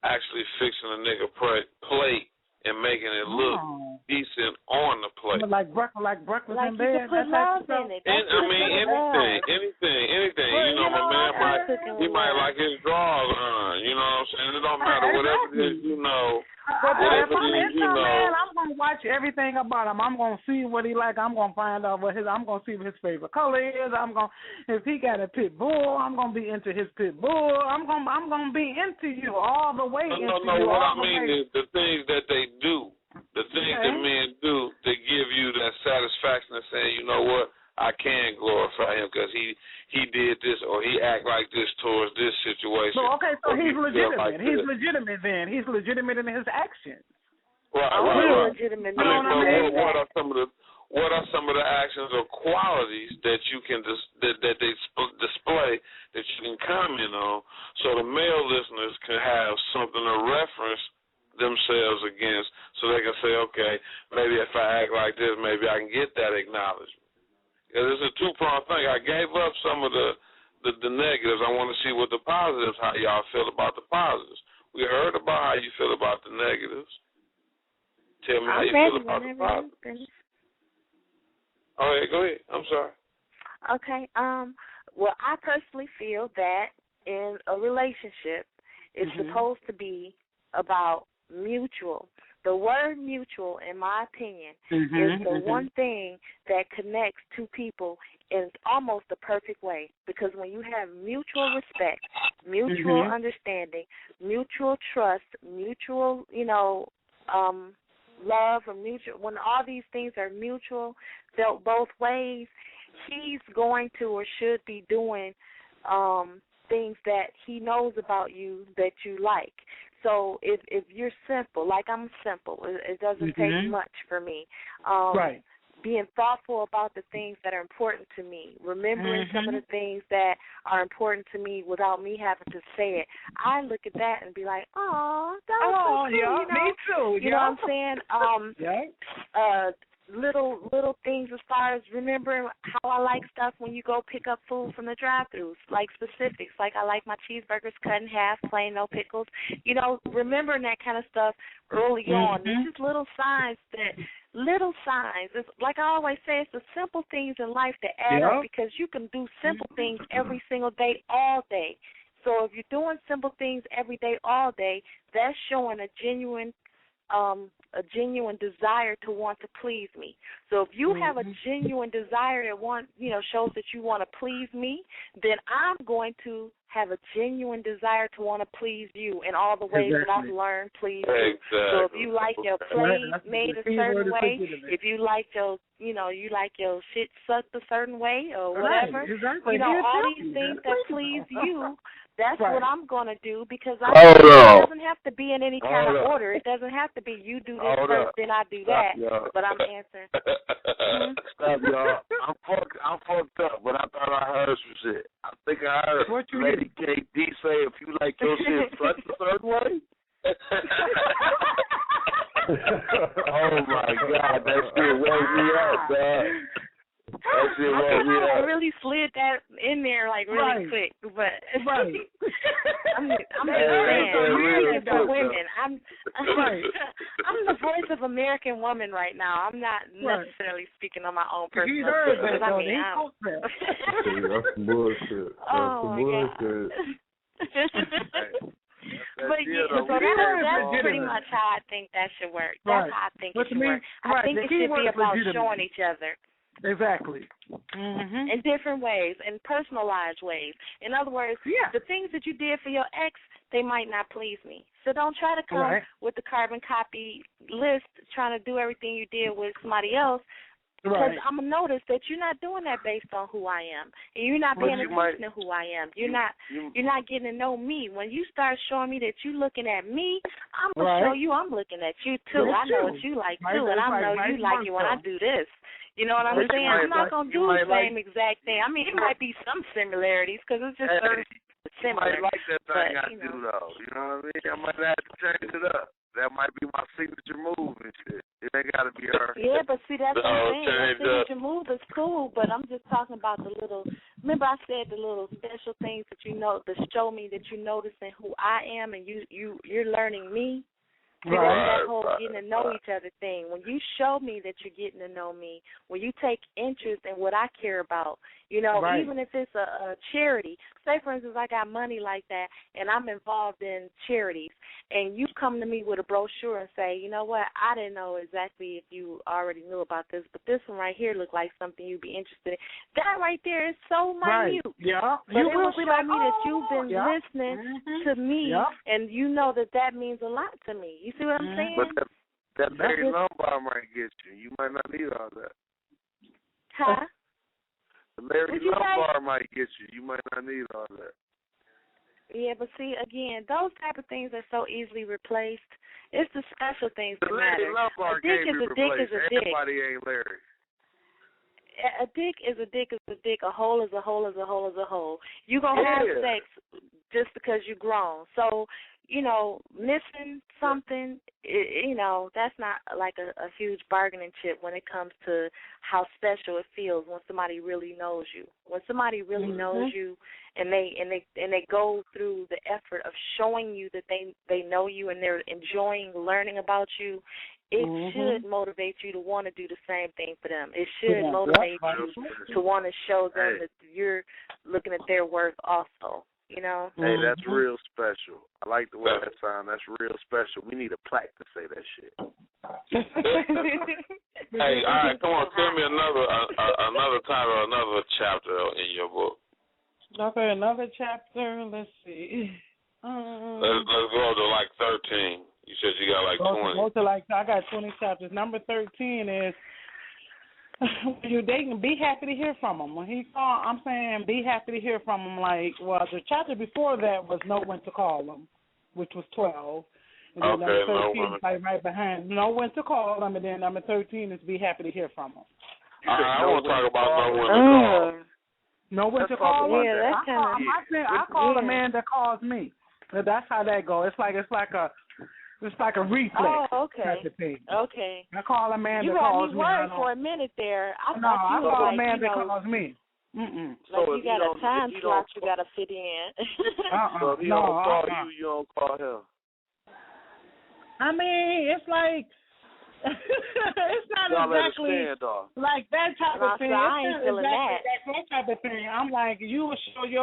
actually fixing a nigga plate and making it look decent on the plate. Like breakfast in bed. Put love in it. I mean, anything. Well, you know, my man might like his drawers on. You know what I'm saying? It don't matter. Whatever it is, you know. But if I'm into a man, I'm gonna watch everything about him. I'm gonna see what he like. I'm gonna find out I'm gonna see what his favorite color is. If he got a pit bull, I'm gonna be into his pit bull. I'm gonna be into you all the way. No. What I mean is the things that they do, the things that men do to give you that satisfaction of saying, you know what, I can glorify him because he did this or he act like this towards this situation. So he's legitimate. Like he's legitimate then. He's legitimate in his actions. Right. Legitimate. What are some of the actions or qualities that you can that they display that you can comment on, so the male listeners can have something to reference themselves against, so they can say, okay, maybe if I act like this, maybe I can get that acknowledgement. Because it's a two-pronged thing. I gave up some of the negatives. I want to see what the positives, how y'all feel about the positives. We heard about how you feel about the negatives. Tell me how you feel about the positives. Oh, yeah, go ahead. I'm sorry. Okay. Well, I personally feel that in a relationship, it's supposed to be about mutual. The word mutual, in my opinion, is the one thing that connects two people in almost the perfect way. Because when you have mutual respect, mutual understanding, mutual trust, mutual, love, or mutual, when all these things are mutual, felt both ways, he's going to or should be doing things that he knows about you that you like. So if you're simple, like I'm simple, it doesn't take much for me. Being thoughtful about the things that are important to me, remembering some of the things that are important to me without me having to say it. I look at that and be like, oh, that was so cool, me too. You know what I'm saying? Little things as far as remembering how I like stuff when you go pick up food from the drive-thrus, like specifics, like I like my cheeseburgers cut in half, plain, no pickles. You know, remembering that kind of stuff early on. It's just little signs. It's like I always say, it's the simple things in life that add up, because you can do simple things every single day, all day. So if you're doing simple things every day, all day, that's showing a genuine a genuine desire to want to please me. So if you have a genuine desire that shows that you want to please me, then I'm going to have a genuine desire to want to please you in all the ways that I've learned please you. So if you like your plate made a certain way, if you like your you like your shit sucked a certain way or whatever, all these things that please you, that's what I'm going to do, because it doesn't have to be in any kind of order. It doesn't have to be you do this first, then I do that. But I'm answering. Stop, y'all. I'm fucked up, but I thought I heard some shit. I think I heard Lady KD say if you like your shit such a certain way. Oh my God, that shit woke me up, dog. I really slid that in there really quick, but I'm just saying, speaking for women. I'm the voice of American woman right now. I'm not necessarily speaking on my own personal business. That's some bullshit. That's some bullshit. But that's pretty much how I think that should work. That's how I think it should work. I think it should be about showing each other. Exactly. In different ways, in personalized ways. In other words, the things that you did for your ex, they might not please me. So don't try to come with the carbon copy list trying to do everything you did with somebody else. Because I'm going to notice that you're not doing that based on who I am. And you're not paying attention to who I am. You're not getting to know me. When you start showing me that you're looking at me, I'm going to show you I'm looking at you, too. I know what you like, too, and I know you like it when I do this. You know what I'm saying? I'm not going to do the same exact thing. I mean, it might be some similarities because it's just similar. You might like that thing I do, though. You know what I mean? I might have to change it up. That might be my signature move and shit. It ain't got to be her. Yeah, but see, that's what I'm saying. That signature move is cool, but I'm just talking about the little, remember I said the little special things that you know, that show me that you're noticing who I am and you're learning me. See, that's that whole getting to know each other thing. When you show me that you're getting to know me, when you take interest in what I care about, even if it's a charity. Say, for instance, I got money like that, and I'm involved in charities, and you come to me with a brochure and say, you know what, I didn't know exactly if you already knew about this, but this one right here looked like something you'd be interested in. That right there is so minute. Yeah. But it will show me that you've been listening to me, and you know that means a lot to me. You see what I'm saying? But that Larry lumbar might get you. You might not need all that. Huh? The Larry lumbar might get you. You might not need all that. Yeah, but see, again, those type of things are so easily replaced. It's the special things that matter. A dick is a dick is a dick. Everybody ain't Larry. A dick is a dick is a dick. A hole is a hole is a hole is a hole. You gonna have sex just because you're grown. So, missing something, that's not like a huge bargaining chip when it comes to how special it feels when somebody really knows you. When somebody really knows you, and they go through the effort of showing you that they know you and they're enjoying learning about you, it should motivate you to want to do the same thing for them. It should motivate you to want to show them that you're looking at their work also. Hey, that's real special. I like the way that sounds. That's real special. We need a plaque to say that shit. Hey, all right, come on, tell me another title, another chapter in your book. Okay, another chapter. Let's see. Let's go to like 13. You said you got like 20. I got 20 chapters. Number 13 is when you're dating, be happy to hear from him. When he call, I'm saying be happy to hear from him. The chapter before that was know when to call him, which was 12. And then number 13 is right behind. Know when to call him, and then number 13 is be happy to hear from him. I want to talk about know when to call him. Know when to call him? Yeah, that's kind of. I call a man that calls me. That's how that goes. It's like a reflex. Oh, okay. Type of thing. Okay. I call a man that calls me. You had me worried for a minute there. I call a man that calls me. Like you got a time slot you got to fit in. So if he don't call you, you don't call him. I mean, it's like It's not y'all exactly like that type of thing. I ain't feeling exactly that type of thing. I'm like, you show you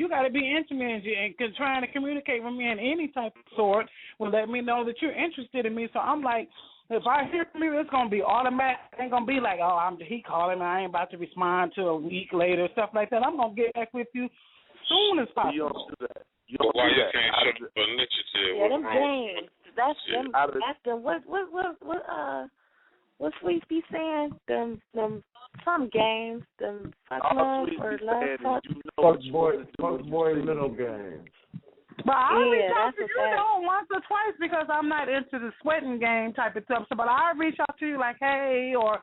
got to be intimate and trying to communicate with me in any type of sort will let me know that you're interested in me. So I'm like, if I hear from you, it's gonna be automatic. It ain't gonna be like, he calling me. I ain't about to respond to a week later, stuff like that. I'm gonna get back with you soon as possible. You don't do that. You But don't why do you that. can't show up initiative? Yeah, them games. That's them. That's them. What Sweet be saying? Them some games. Them fuck love or love fuck. Fuck boy little games. But I reach out to you once or twice because I'm not into the sweating game type of stuff. So, but I reach out to you like, hey, or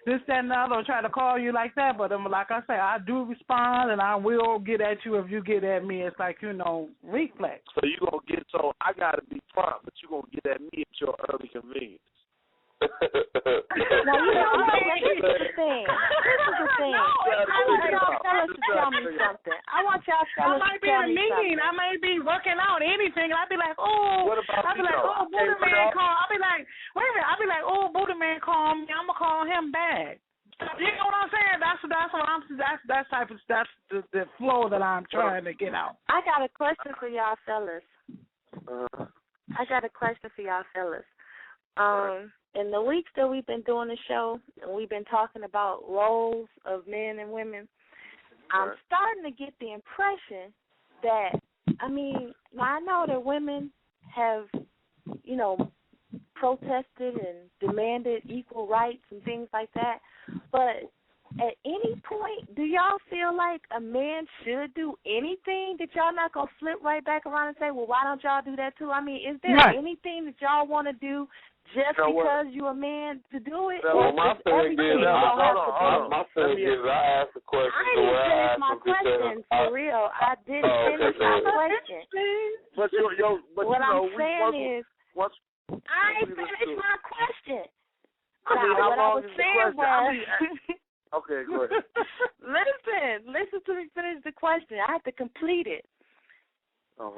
this, that, and the other, or try to call you like that. But like I say, I do respond, and I will get at you if you get at me. It's like, reflex. So you gonna get I gotta be prompt, but you gonna get at me at your early convenience. Now, this is the thing. I want y'all fellas to tell me something. I want y'all fellas to tell me something. I may be working out anything, and I'll be like, Buddha Man call. I'll be like, wait a minute. I'll be like, Buddha Man call me. I'm gonna call him back. You know what I'm saying? That's the flow that I'm trying to get out. I got a question for y'all fellas. In the weeks that we've been doing the show, and we've been talking about roles of men and women, I'm starting to get the impression that, I know that women have, protested and demanded equal rights and things like that, but at any point, do y'all feel like a man should do anything that y'all not going to flip right back around and say, well, why don't y'all do that too? Is there anything that y'all want to do just because you're a man to do it? Well, my thing is, I asked the question. I didn't finish my question, for real. I didn't finish my question. What I'm saying is, I ain't finished my question. What I was saying was... Okay, go ahead. Listen to me finish the question. I have to complete it.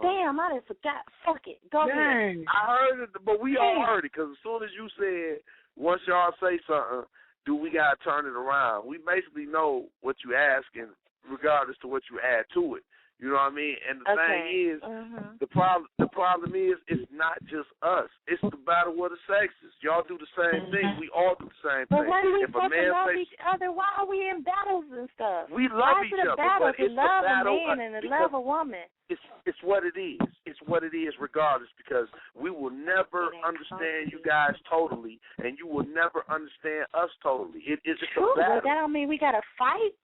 Damn, I done forgot. Fuck it. Go ahead. I heard it, but we all heard it, because as soon as you said, once y'all say something, do we got to turn it around? We basically know what you asking, regardless to what you add to it. You know what I mean? And the thing is, the problem is, it's not just us. It's the battle of the sexes. Y'all do the same thing. We all do the same thing. But when we fucking love each other, why are we in battles and stuff? We love each other, but it's love a battle. A man and to love a woman. It's what it is. It's what it is, regardless, because we will never understand you guys totally, and you will never understand us totally. It's just a battle. But that don't mean we got to fight.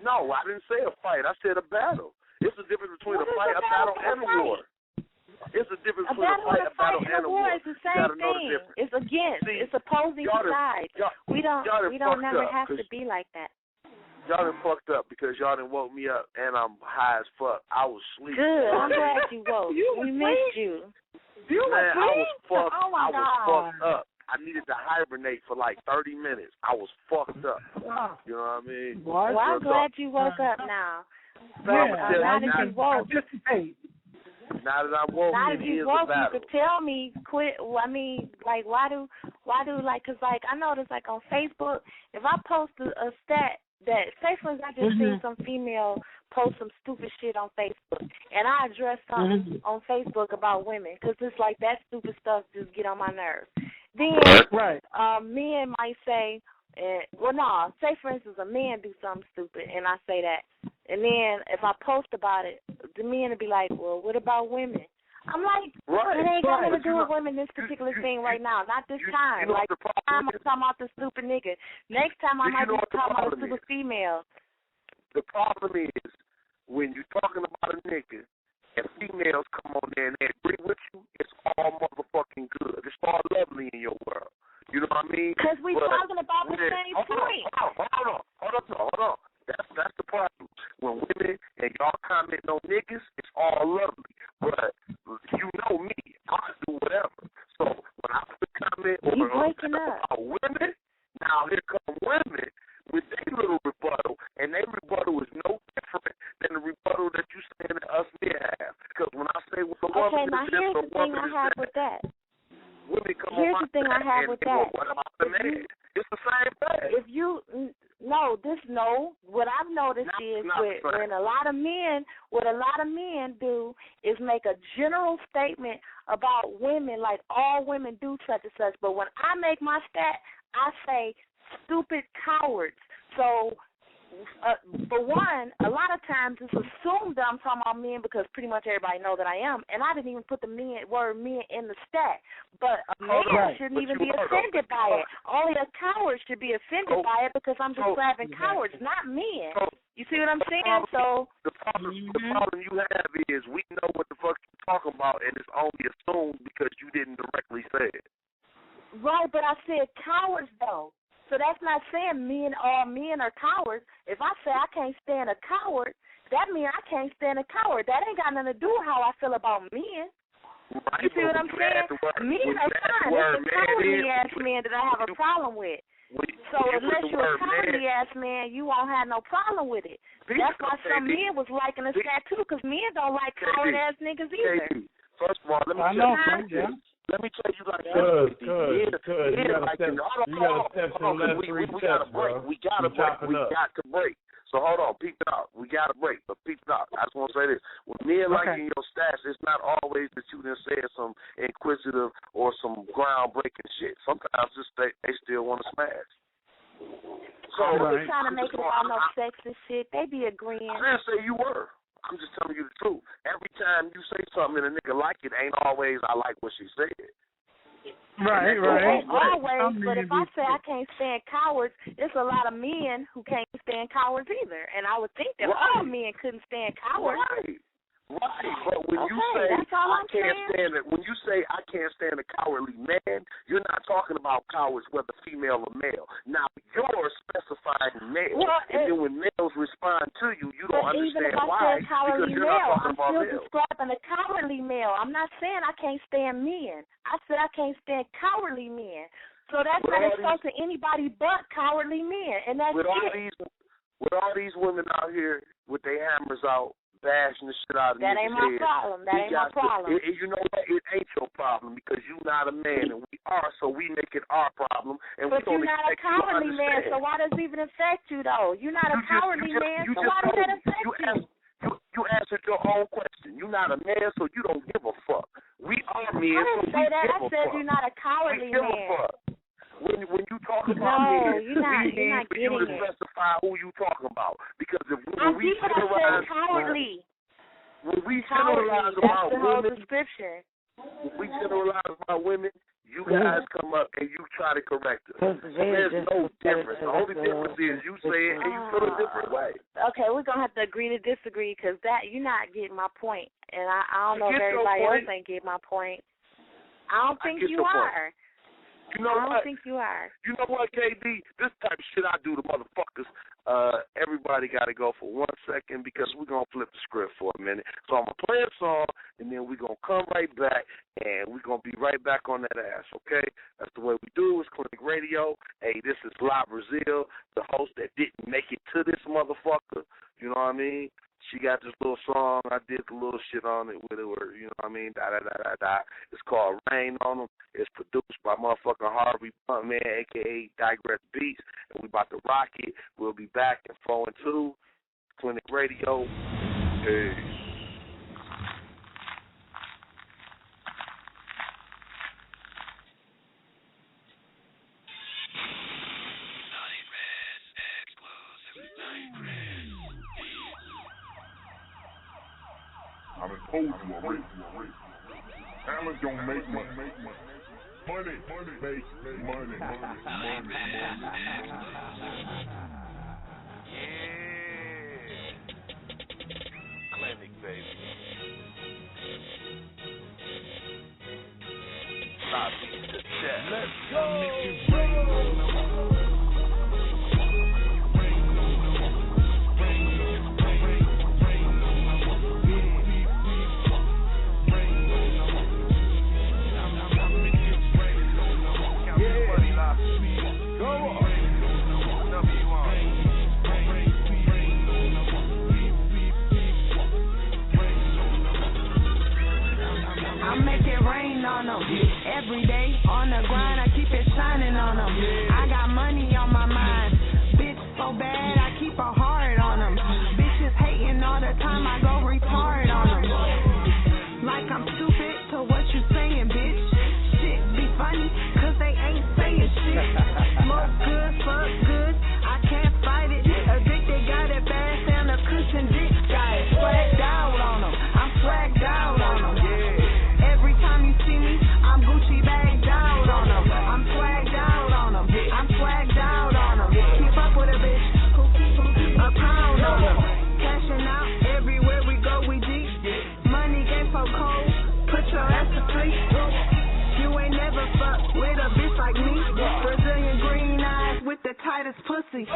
No, I didn't say a fight. I said a battle. It's a difference between a fight, a battle, and a war. It's a difference between a fight, a battle, and a war. It's the same thing. It's against. It's opposing sides. We don't never have to be like that. Y'all done fucked up because y'all done woke me up and I'm high as fuck. I was sleeping. Good. I'm glad you woke. We missed you. I was fucked. I was fucked up. I needed to hibernate for like 30 minutes. I was fucked up. You know what I mean? Well, I'm glad you woke up now. Now that you woke. Now that I woke, you could tell me, quit. Why do, because, I noticed, on Facebook, if I post a stat that, say, for instance, I just seen some female post some stupid shit on Facebook, and I address something on Facebook about women, because it's like that stupid stuff just get on my nerves. Then men might say, say, for instance, a man do something stupid, and I say that. And then if I post about it, the men will be like, well, what about women? I'm like, it ain't got nothing to do with women, this particular thing right now. Not this time. Like, this time I'm talking about the stupid nigga. Next time I might be talking about a stupid female. The problem is, when you're talking about a nigga, and females come on there and they agree with you, it's all motherfucking good. It's all lovely in your world. You know what I mean? Because we're talking about the same point. Hold on. That's the problem. When women and y'all comment on niggas, it's all lovely. But you know me, I do whatever. So when I put a comment about women, now here come women with their little rebuttal, and their rebuttal is no different than the rebuttal that you saying that us men have. Because when I say what a woman is this, a woman is that. With that. women come Here's on the thing I have with that. What about the man? It's the same thing. If you what I've noticed is when a lot of men, what a lot of men do is make a general statement about women, like all women do such and such. But when I make my stat, I say stupid cowards. So, for one, a lot of times it's assumed that I'm talking about men because pretty much everybody knows that I am, and I didn't even put the word men in the stat. But a man shouldn't even be offended by it. Only a coward should be offended by it because I'm describing cowards, not men. You see what I'm saying? So the problem you have is we know what the fuck you're talking about, and it's only assumed because you didn't directly say it. Right, but I said cowards though. So that's not saying all men are cowards. If I say I can't stand a coward, that means I can't stand a coward. That ain't got nothing to do with how I feel about men. Right, you see what I'm saying? Men are fine. It's the cowardly-ass men that I have a problem with. So unless you're a cowardly-ass man, you won't have no problem with it. That's why some men was liking the stat, too, because men don't like coward-ass niggas either. First of all, let me tell you like you gotta step to the left 3 steps, bro. We got to break. So hold on, peep it out. We got to break, but peep it out. I just want to say this. When men liking your stats, it's not always that you done said some inquisitive or some groundbreaking shit. Sometimes they still want to smash. So they be trying to make it about no sexist shit. They be agreeing. I didn't say you were. I'm just telling you the truth. Every time you say something and a nigga like it, ain't always I like what she said. Right. Always, but if I say I can't stand cowards, it's a lot of men who can't stand cowards either. And I would think that all men couldn't stand cowards. Right, but when you say when you say I can't stand a cowardly man, you're not talking about cowards whether female or male. Now you're specifying male, and then when males respond to you, you don't understand why because you're not talking about male. I'm still describing a cowardly male. I'm not saying I can't stand men. I said I can't stand cowardly men. So that's not insulting anybody but cowardly men, and that's with all these women out here with their hammers out, bashing the shit out of that ain't my problem. That ain't my problem. You know what? It ain't your problem because you're not a man and we are, so we make it our problem. And but you're not a cowardly man, so why does it even affect you though? You're not a cowardly man, so why does that affect you? You answered your own question. You're not a man, so you don't give a fuck. We are men, I didn't say that. I said you're not a cowardly man. When you talk about men, you're not you getting to specify who you talking about. Because when we generalize about women, you guys come up and you try to correct us. There's no difference. The only difference is you say it and you feel a different way. Okay, we're gonna have to agree to disagree because you're not getting my point, and I don't know if everybody else ain't getting my point. I don't think you are. You know I don't think you are. You know what, KD? This type of shit I do to motherfuckers, everybody got to go for 1 second because we're going to flip the script for a minute. So I'm going to play a song, and then we're going to come right back, and we're going to be right back on that ass, okay? That's the way we do. It's Clinic Radio. Hey, this is La Brazil, the host that didn't make it to this motherfucker. You know what I mean? She got this little song. I did the little shit on it with her, you know what I mean? It's called Rain on Them. It's produced by motherfucking Harvey Buntman, a.k.a. Digress Beats, and we about to rock it. We'll be back in 4 and 2, Clinic Radio. Hey. I done told you already. Talent don't make money. Money makes money. Yeah. Clinic, baby. Let's go. Make it rain. I make it rain on on them. Every day on the grind, I keep it shining on them. I got money on my mind. Bitch so bad, I keep a heart on them. Bitches hating all the time, I go retard on them. Like I'm stupid to what you saying, bitch. Shit be funny, cause they ain't saying shit. Smoke good, fuck good, I can't fight it. Addicted, got it bad, sound a cushion dick. Got it swagged out on them, I'm swagged out on them. Every time you see me, I'm Gucci bagged out on them. I'm swagged out on them, I'm swagged out on them. Keep up with a bitch, a pound on them. Cashing out everywhere we go, we deep. Money game so cold, put your ass to sleep. You ain't never fucked with a bitch like me. Brazilian green eyes with the tightest pussy.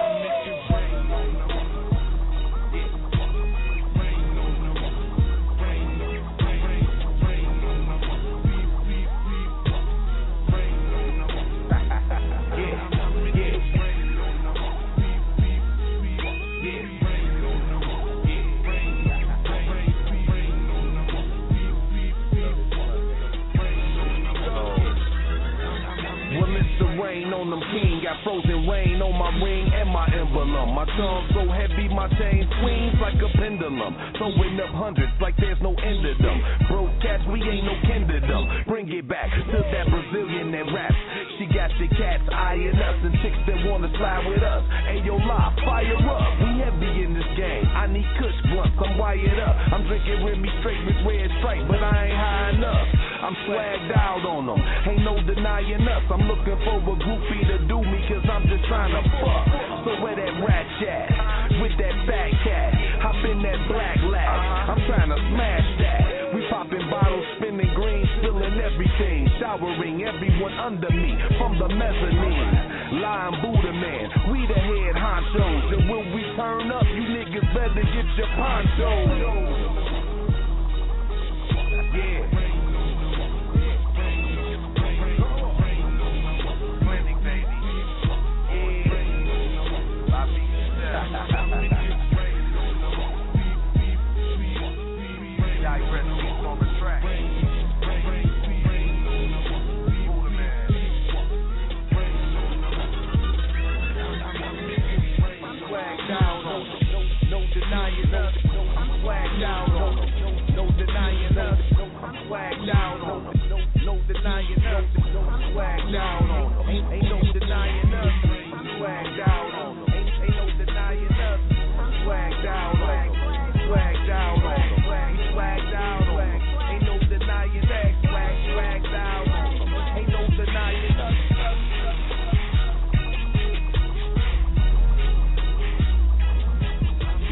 Rain on them king, got frozen rain on my ring and my emblem. My tongue so heavy, my chain swings like a pendulum. Throwing up hundreds like there's no end of them. Broke cats, we ain't no kin to them. Bring it back to that Brazilian that raps. She got the cats eyeing us and chicks that wanna slide with us. Ayo, live, fire up. We heavy in this game. I need kush blunts, I'm wired up. I'm drinking with me straight with red stripe, but I ain't high enough. I'm swagged out on them, ain't no denying us. I'm looking for a groupie to do me, cause I'm just trying to fuck. So where that rat chat, with that fat cat, hop in that black lag, I'm trying to smash that. We popping bottles, spinning green, spilling everything, showering everyone under me, from the mezzanine. Lion Buddha man, we the head honchos, and when we turn up, you niggas better get your ponchos. Yeah.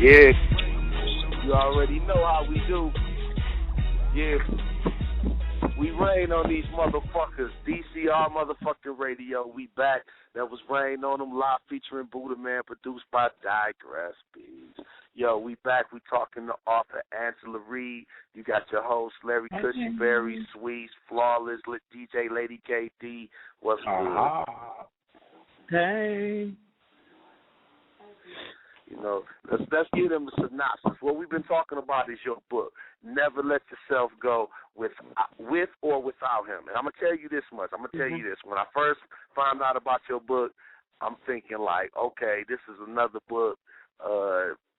Yeah, you already know how we do. Yeah, we rain on these motherfuckers. DCR motherfucking radio, we back. That was Rain on Them, live featuring Buddha Man, produced by Digress Beats. Yo, we back. We talking to author Angela Reid. You got your host Larry Cushy, Berry, Sweets, Flawless, DJ Lady KD. What's good? Hey. You know, let's give them a synopsis. What we've been talking about is your book, Never Let Yourself Go, with or without him. And I'm going to tell you this much. I'm going to tell you this. When I first found out about your book, I'm thinking like, okay, this is another book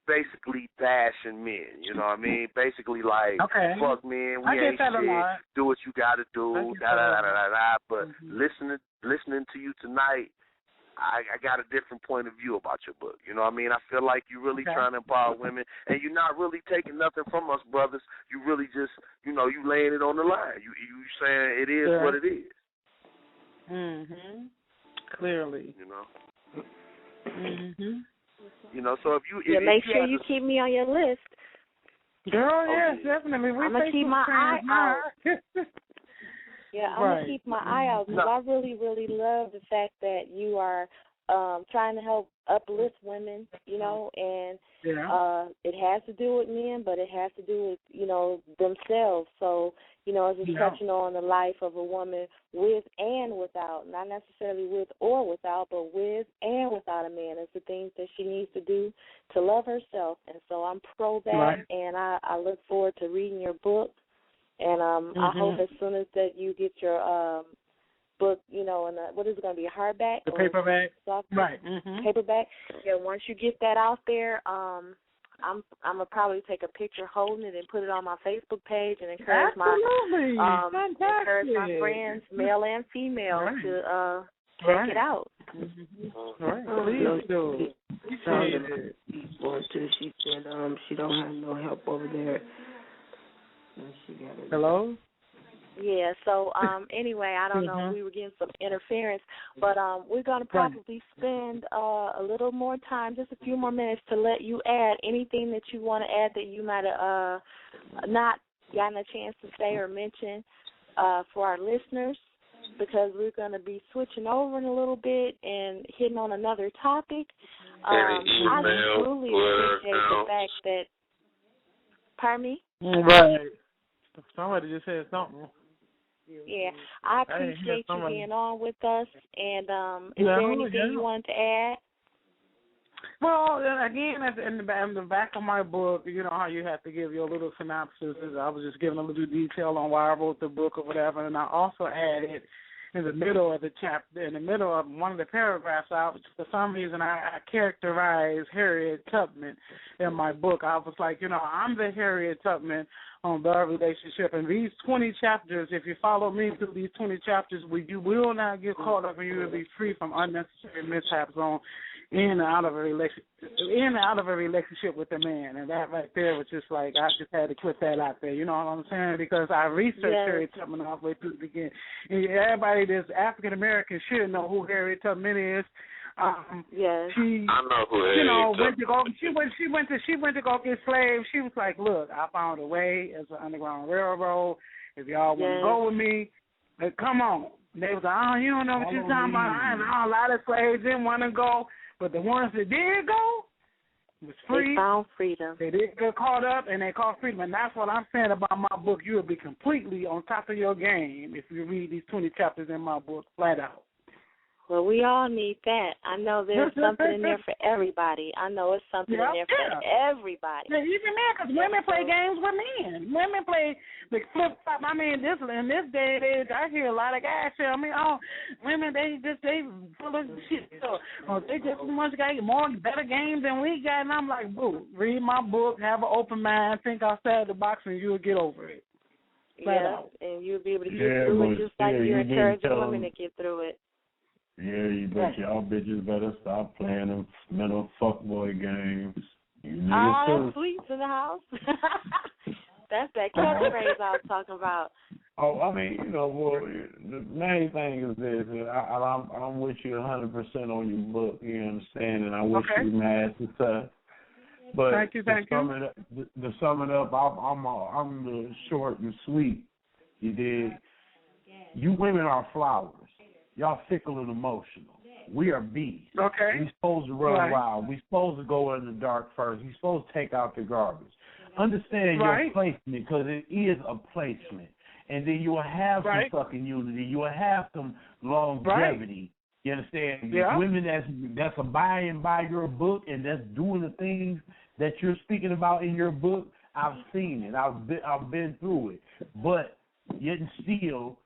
basically bashing men. You know what I mean? Basically like, fuck men, we ain't shit, do what you got to do, da-da-da-da-da-da. But listening to you tonight, I got a different point of view about your book. You know what I mean? I feel like you're really trying to empower women, and you're not really taking nothing from us brothers. You really just, you know, you laying it on the line. You saying it is what it is. Clearly. You know? You know, so if you... make sure you keep me on your list. Girl, yes, definitely. I'm going to keep my eye out. Yeah, I'm going to keep my eye out because I really, really love the fact that you are trying to help uplift women, you know, and it has to do with men, but it has to do with, you know, themselves. So, you know, it's just touching on the life of a woman with and without, not necessarily with or without, but with and without a man. It's the things that she needs to do to love herself. And so I'm pro that, and I look forward to reading your book. And I hope as soon as that you get your book, you know, and what is it going to be, a hardback? The paperback. Right. Paperback. Yeah, once you get that out there, I'm gonna probably take a picture holding it and put it on my Facebook page and encourage my friends, male and female, to check it out. Right. Please do. She said she don't have no help over there. Hello? Yeah, so anyway, I don't know, we were getting some interference, but we're going to probably spend a little more time, just a few more minutes, to let you add anything that you want to add that you might have not gotten a chance to say or mention for our listeners, because we're going to be switching over in a little bit and hitting on another topic. I truly appreciate the fact that, pardon me? Right. Somebody just said something. Yeah, I appreciate you being on with us. And is there anything you wanted to add? Well, again, in the back of my book, you know how you have to give your little synopsis. I was just giving a little detail on why I wrote the book or whatever, and I also added in the middle of the chapter, in the middle of one of the paragraphs, for some reason I characterized Harriet Tubman in my book. I was like, you know, I'm the Harriet Tubman on the relationship. And these 20 chapters, if you follow me through these 20 chapters, you will not get caught up and you will be free from unnecessary mishaps on in and out of a relationship with a man. And that right there was just like, I just had to put that out there, you know what I'm saying? Because I researched Harriet Tubman all the way through the beginning. And everybody that's African American should know who Harriet Tubman is. She, I know who you know, went to go. She went to go get slaves. She was like, "Look, I found a way as an Underground Railroad. If y'all want to go with me, come on." And they was like, "Oh, you don't know what you're talking about." I know a lot of slaves didn't want to go, but the ones that did go was free. They found freedom. They did get caught up, and they caught freedom. And that's what I'm saying about my book. You will be completely on top of your game if you read these 20 chapters in my book, flat out. Well, we all need that. I know there's something in there for everybody. I know it's something in there for everybody. Yeah, even men, because women play games with men. Women play the flip-flop. I mean, in this day and age, I hear a lot of guys tell me, oh, women, they full of shit. So, they just much got better games than we got. And I'm like, boo, read my book, have an open mind, think outside the box, and you'll get over it. And you'll be able to get through it just like you're encouraging women to get through it. Yeah, you bet y'all bitches better stop playing them mental fuckboy games. Oh, Sweet's in the house. That's that catchphrase I was talking about. Oh, I mean, you know, well, the main thing is this. I'm with you 100% on your book, you understand, and I wish you mad success. But thank you. To sum it up, I'm the short and sweet. You dig? You women are flowers. Y'all fickle and emotional. We are bees. Okay. We supposed to run wild. We supposed to go in the dark first. We supposed to take out the garbage. Understand your placement, because it is a placement. And then you will have some fucking unity. You will have some longevity. You understand? Yeah. Women that's abiding by your book and that's doing the things that you're speaking about in your book, I've seen it. I've been through it. But yet still,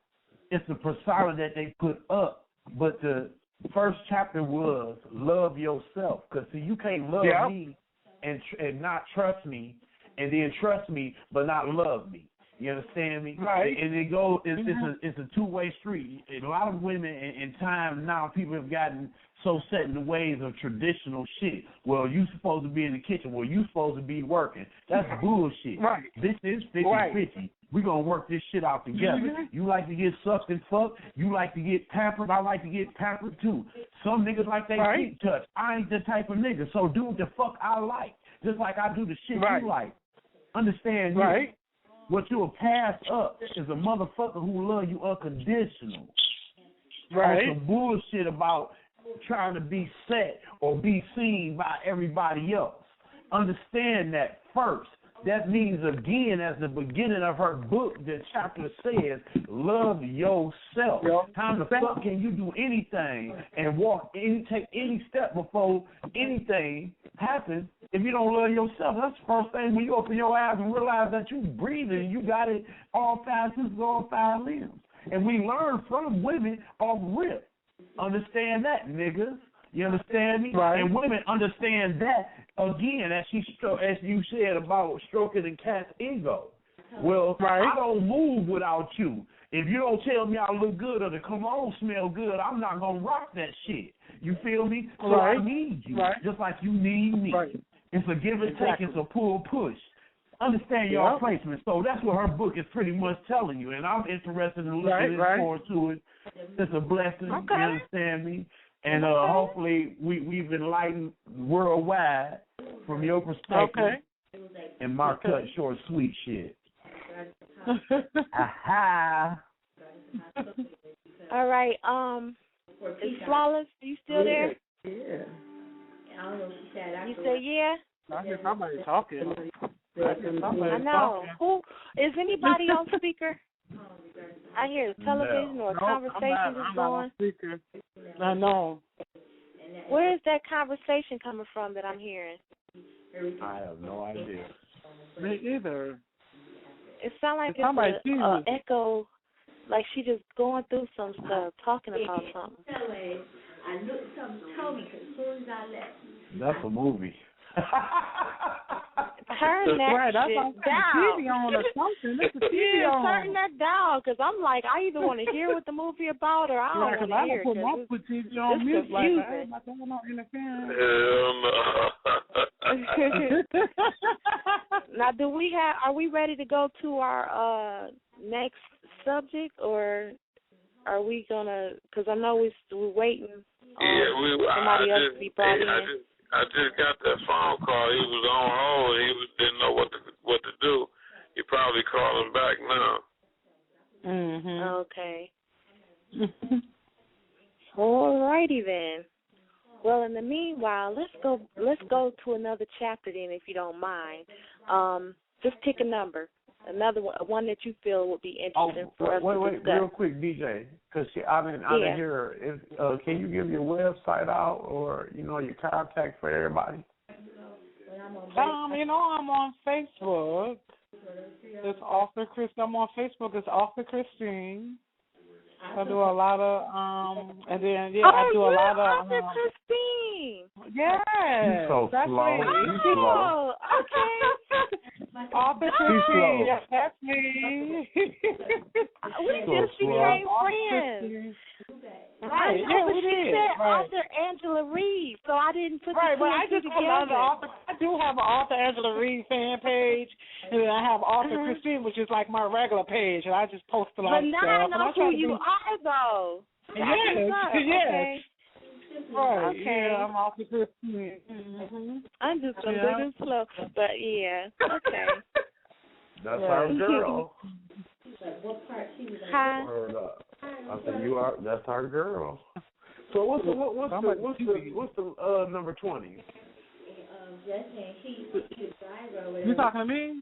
it's the persona that they put up. But the first chapter was love yourself. Because, see, you can't love me and not trust me, and then trust me but not love me. You understand me? Right. And it goes. It's a two-way street. A lot of women in time now, people have gotten so set in the ways of traditional shit. Well, you supposed to be in the kitchen. Well, you supposed to be working. That's bullshit. Right. This is 50-50. We're going to work this shit out together. Mm-hmm. You like to get sucked and fucked. You like to get pampered. I like to get pampered, too. Some niggas like they feet touched. I ain't the type of nigga. So do what the fuck I like, just like I do the shit you like. Understand you. What you'll pass up is a motherfucker who love you unconditional. Right. On some bullshit about trying to be set or be seen by everybody else. Understand that first. That means, again, as the beginning of her book, the chapter says, love yourself. How the fuck can you do anything and take any step before anything happen if you don't love yourself. That's the first thing when you open your eyes and realize that you breathing, you got it all 5 senses, all 5 limbs. And we learn from women off rip. Understand that, niggas. You understand me? Right. And women understand that, again, as you said about stroking the cat's ego. Well, right. I don't move without you. If you don't tell me I look good or the cologne smell good, I'm not going to rock that shit. You feel me? So right. I need you, right. just like you need me. Right. It's a give and take. It's a pull-push. Understand your placement. So that's what her book is pretty much telling you, and I'm interested in looking forward to it. It's a blessing. Okay. You understand me? And hopefully we've enlightened worldwide from your perspective and my cut short sweet shit. Aha. All right. Is Flawless, are you still there? Yeah. I don't know if she said. You say yeah? I hear somebody talking. I know. Who is anybody on speaker? I hear a television or a conversation is going. Speaker. I know. Where is that conversation coming from that I'm hearing? I have no idea. Me either. It sounds like it's an echo, like she just going through some stuff, talking about something. I looked, something told me as soon as I left. That's a movie. Turn that that's shit down. TV on or something. That's the TV on. Turn that down, because I'm like, I either want to hear what the movie about or I don't want to hear it. I put TV on mute like that. I don't want no interference. Now, are we ready to go to our next subject, or are we going to, because I know we're waiting on somebody else to be brought in. I just got that phone call. He was on hold. He didn't know what to do. You probably calling back now. Mhm. Okay. All righty then. Well, in the meanwhile, let's go to another chapter then, if you don't mind. Just pick a number. Another one that you feel would be interesting for us to discuss. Wait, real quick, DJ, because I didn't hear. Can you give your website out or your contact for everybody? I'm on Facebook. It's Author Christine. I'm on Facebook. It's Author Christine. I do a lot of and then I do a lot of Author Christine. Yes. You're so slow. Me. Oh, okay. Author Christine. Yes, that's me. We just became friends. Right. But she said Author Angela Reid, so I didn't put the two and two together. I do have an Author Angela Reid fan page, and then I have Author Christine, which is like my regular page, and I just post a lot of stuff. But now I know who you are, though. Yes. Okay. Right. Okay. Yeah, I'm Author Christine. Mm-hmm. I'm just a little slow, but yeah. Okay. That's our girl. Hi. I said that's our girl. So what's the number 20? You talking to me?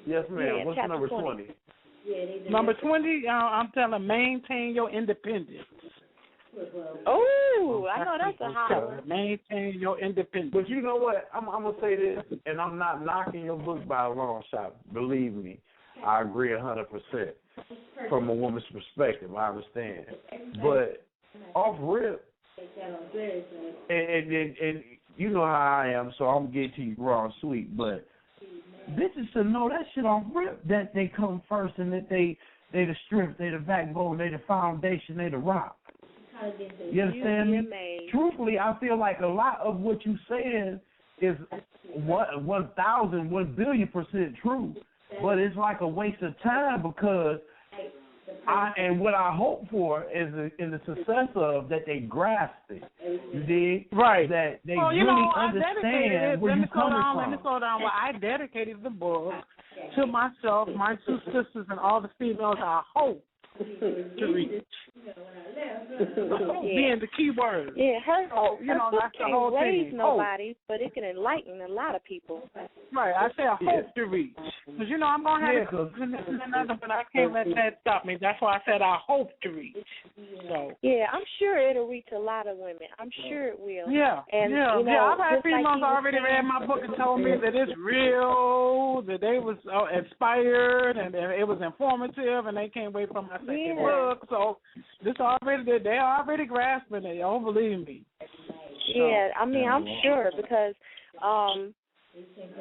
Yes, ma'am. What's the number 20? Number 20, I'm telling maintain your independence. Oh, I know that's a hot one. Maintain your independence. But you know what? I'm going to say this, and I'm not knocking your book by a long shot. Believe me, I agree 100%. From a woman's perspective, I understand. But off rip, and you know how I am, so I'm getting to you raw and sweet, but bitches should know that shit off rip, that they come first and that they the strength, they the backbone, they the foundation, they the rock. You understand me? Truthfully, I feel like a lot of what you saying is 1,000, 1,000,000,000% true, but it's like a waste of time because what I hope for is the success of that they grasp it. You dig? Right. That they really understand where you're coming from. Let me slow down. Well, I dedicated the book to myself, my two sisters, and all the females I hope to reach. being the key word. Yeah, her book that's the whole can't raise thing. nobody, but it can enlighten a lot of people. Right, I say I hope to reach. Because, I'm going to have another, but I can't let that stop me. That's why I said I hope to reach. So. Yeah, I'm sure it'll reach a lot of women. I'm sure it will. Yeah, and, I've had females already read my book and told me that it's real, that they was inspired, and it was informative, and they can't wait for my second book. So they already grasping it. Don't believe me. Yeah, I mean, I'm sure because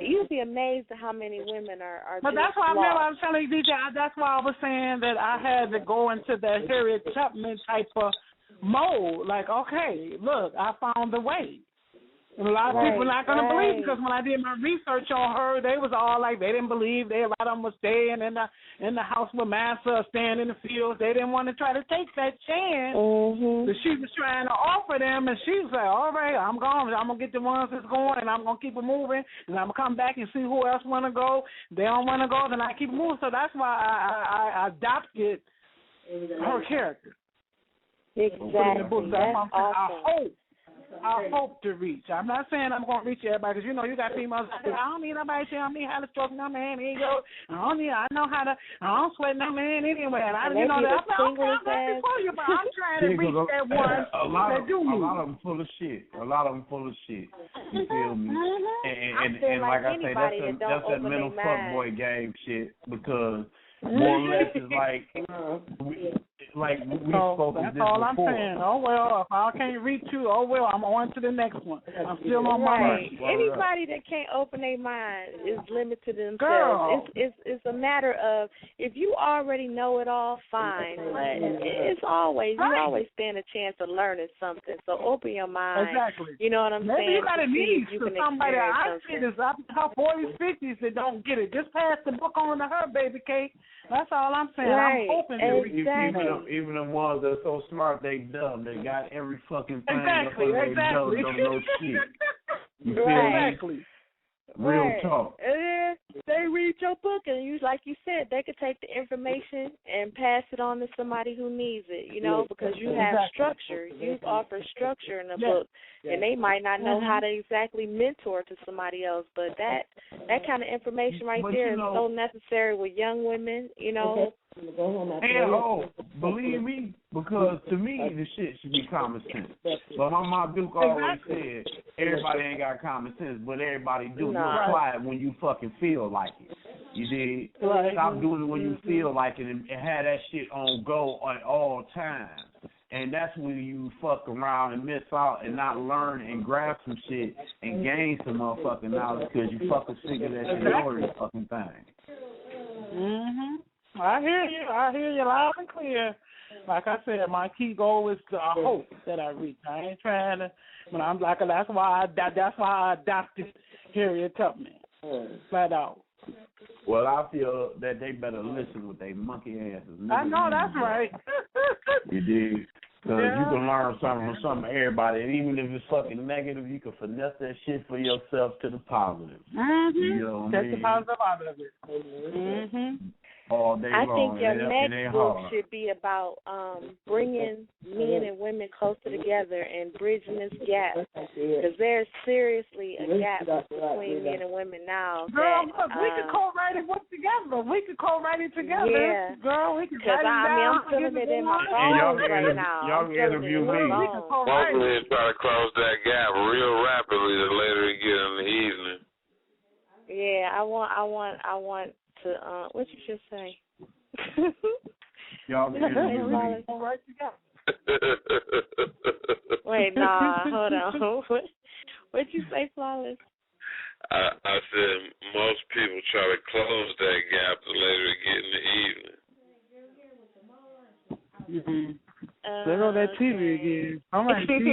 you'd be amazed at how many women are. But that's why I was telling you, DJ. That's why I was saying that I had to go into that Harriet Tubman type of mode. Like, okay, look, I found the way. And a lot of people not going to believe, because when I did my research on her, they was all like, they didn't believe. A lot of them were staying in the house with massa, staying in the fields. They didn't want to try to take that chance that she was trying to offer them. And she was like, all right, I'm going. I'm going to get the ones that's going, and I'm going to keep it moving. And I'm going to come back and see who else want to go. They don't want to go, then I keep it moving. So that's why I adopted her character. Exactly. That's awesome. I hope to reach. I'm not saying I'm going to reach everybody, because, you got females that say, I don't need nobody tell me how to stroke no man. I know how to, I don't sweat no man anyway. And I'm happy for you, but I'm trying to reach that one that do me. A lot of them full of shit. You feel me? And like I say, that's that mental fuckboy game shit, because more or less it's like we spoke of this all before. I'm saying. Oh, well, if I can't reach you, oh, well, I'm on to the next one. I'm still on my mind. Anybody that can't open their mind is limited to themselves. It's a matter of, if you already know it all, fine. But it's always, you always stand a chance of learning something. So open your mind. Exactly. You know what I'm saying? Maybe you got a niece to somebody I see that's up in her 40s, 50s that don't get it. Just pass the book on to her, baby cake. That's all I'm saying. Right. I'm hoping that even the ones that are so smart they dumb. They got every fucking thing. Exactly. Don't know shit. You feel me? Real talk. And they read your book, and like you said, they could take the information and pass it on to somebody who needs it, because you have structure. You offer structure in the book, and they might not know how to exactly mentor to somebody else, but that kind of information right there is so necessary with young women, And believe me, because to me the shit should be common sense. But my mom Duke always said everybody ain't got common sense, but everybody do. You apply it when you fucking feel like it. You did. Stop doing it when you feel like it, and have that shit on go at all times. And that's when you fuck around and miss out and not learn and grab some shit and gain some motherfucking knowledge, because you fucking figure that shit over the fucking thing. I hear you loud and clear. Like I said, my key goal is to hope that I reach. I ain't trying to, but I'm like, that's why I adopted Harriet Tubman. Flat out. Well, I feel that they better listen with their monkey asses. I know that's right. You dig? Because you can learn something from everybody, and even if it's fucking negative, you can finesse that shit for yourself to the positive. You know what I mean? That's the positive out of it. All day I long. think your next book should be about bringing men and women closer together and bridging this gap, because there's seriously a gap between men and women now. Girl, we could co-write it together. Yeah. Girl, we could it write it down. I'm feeling it in my bones right now. Y'all can interview me. Hopefully try to close that gap real rapidly the later we get in the evening. Yeah, I want to, what you should say? Y'all can interview me. Wait, nah, hold on. What'd you say, Flawless? I said most people try to close that gap the later we get in the evening. There go that TV again. I'm like TV.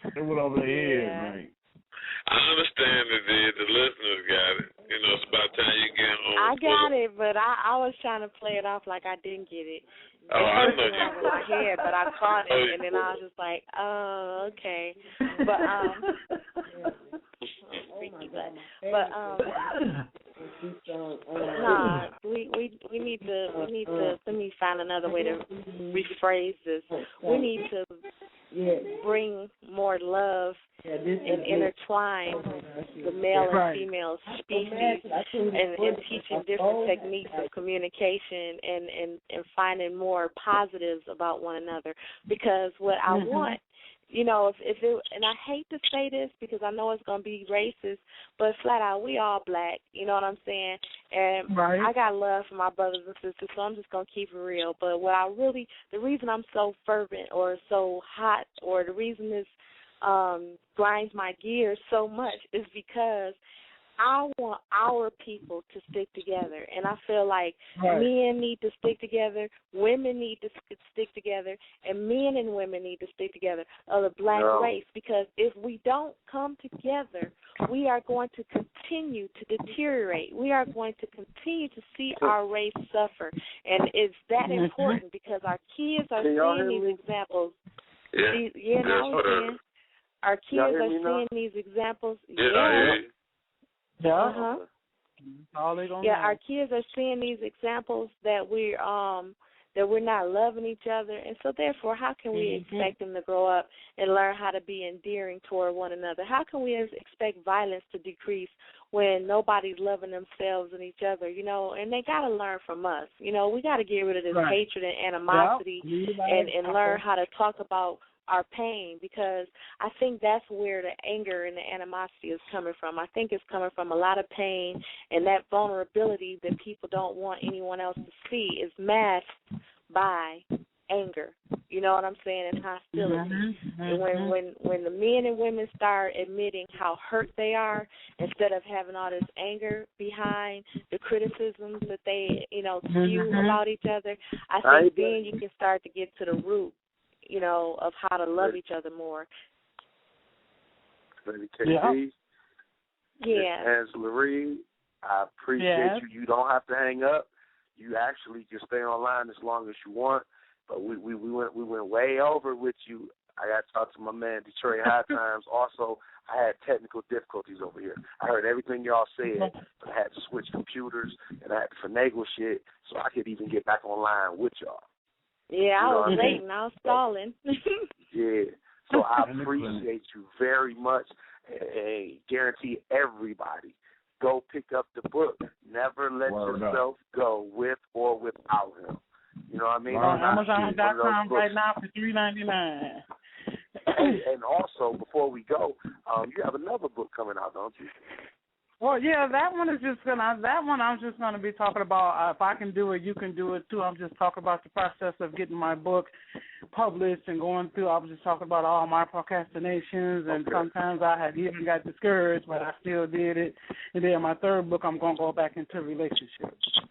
It went over the head, man. I understand that the listeners got it. It's about time you get home. I got it, but I was trying to play it off like I didn't get it. Oh, I know you. In my head, but I caught it, and then I was just like, oh, okay. But Nah, we need to let me find another way to rephrase this. We need to bring more love and intertwine the male and female species and teaching different techniques of communication and finding more positives about one another. Because what I want, you know, if it, and I hate to say this because I know it's going to be racist, but flat out, we all black, you know what I'm saying? And I got love for my brothers and sisters, so I'm just going to keep it real. But what I really, the reason I'm so fervent or so hot, or the reason this grinds my gears so much is because I want our people to stick together, and I feel like men need to stick together, women need to stick together, and men and women need to stick together of the black race, because if we don't come together, we are going to continue to deteriorate. We are going to continue to see our race suffer, and it's that important because our kids are seeing these examples. Our kids are seeing these examples. Our kids are seeing these examples that we're not loving each other, and so therefore, how can we expect them to grow up and learn how to be endearing toward one another? How can we expect violence to decrease when nobody's loving themselves and each other? You know, and they got to learn from us. You know, we got to get rid of this hatred and animosity and learn how to talk about our pain, because I think that's where the anger and the animosity is coming from. I think it's coming from a lot of pain, and that vulnerability that people don't want anyone else to see is masked by anger. You know what I'm saying? And hostility. And when the men and women start admitting how hurt they are, instead of having all this anger behind the criticisms that they, you know, spew about each other, I think then you can start to get to the root, you know, of how to love each other more. Lady KD, Angela Reid, I appreciate you. You don't have to hang up. You actually can stay online as long as you want. But we went way over with you. I got to talk to my man Detroit HighTimes. Also, I had technical difficulties over here. I heard everything y'all said, but I had to switch computers and I had to finagle shit so I could even get back online with y'all. Yeah, I was late and I was stalling. So I appreciate you very much, and guarantee everybody, go pick up the book. Never let yourself go with or without him. You know what I mean? On Amazon.com right now for $3.99. And also, before we go, you have another book coming out, don't you? Well, yeah, that one I'm just gonna be talking about. If I can do it, you can do it too. I'm just talking about the process of getting my book published and going through. I was just talking about all my procrastinations, and sometimes I had even got discouraged, but I still did it. And then my third book, I'm gonna go back into relationships.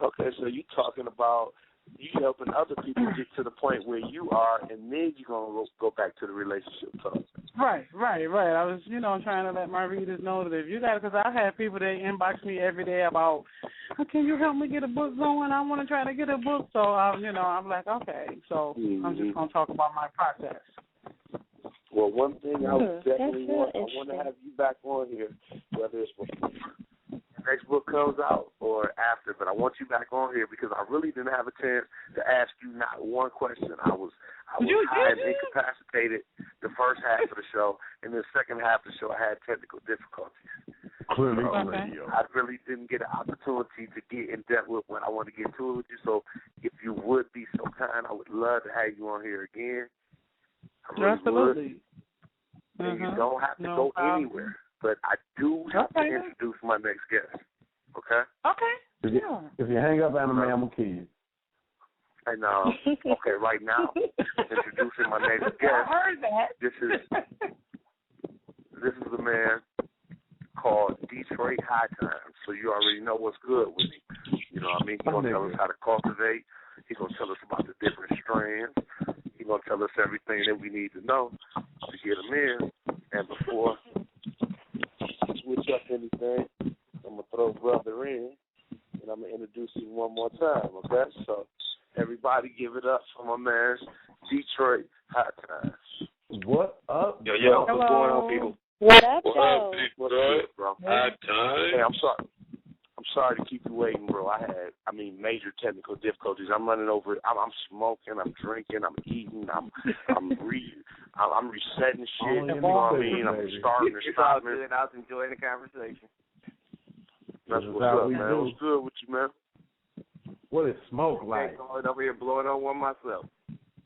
Okay, so you talking about you helping other people get to the point where you are, and then you're going to go back to the relationship talk. Right. I was, trying to let my readers know that if you got, because I've had people that inbox me every day about, can you help me get a book going? I want to try to get a book. So, I'm like, okay. So I'm just going to talk about my process. Well, one thing I would definitely want to have you back on here, whether it's before the next book comes out or after, but I want you back on here because I really didn't have a chance to ask you not one question. I was high and incapacitated the first half of the show, and the second half of the show I had technical difficulties. Clearly, I really didn't get an opportunity to get in depth with what I want to get to with you. So if you would be so kind, I would love to have you on here again. I really Absolutely. Would. And you don't have to go anywhere. But I do have to introduce my next guest. Okay? Okay. If you hang up, Anna, I'm going to kill you. And, okay, right now, introducing my next guest. I heard that. This is a man called Detroit HighTimes. So you already know what's good with him. You know what I mean? He's going to tell us how to cultivate. He's going to tell us about the different strands. He's going to tell us everything that we need to know to get him in. And before switch up anything, I'm going to throw brother in, and I'm going to introduce him one more time, okay? So everybody give it up for my man, Detroit HighTimes. What up? Yo. Hello. What's going on, people? What up, What up, bro? HighTimes. Hey, I'm sorry. sorry to keep you waiting, bro. I had major technical difficulties. I'm running over. I'm smoking. I'm drinking. I'm eating. I'm resetting shit. You know what I mean? I'm starting to stop. I was enjoying the conversation. That's what's up, man. What's good with you, man? What is smoke like? I'm over here blowing on one myself.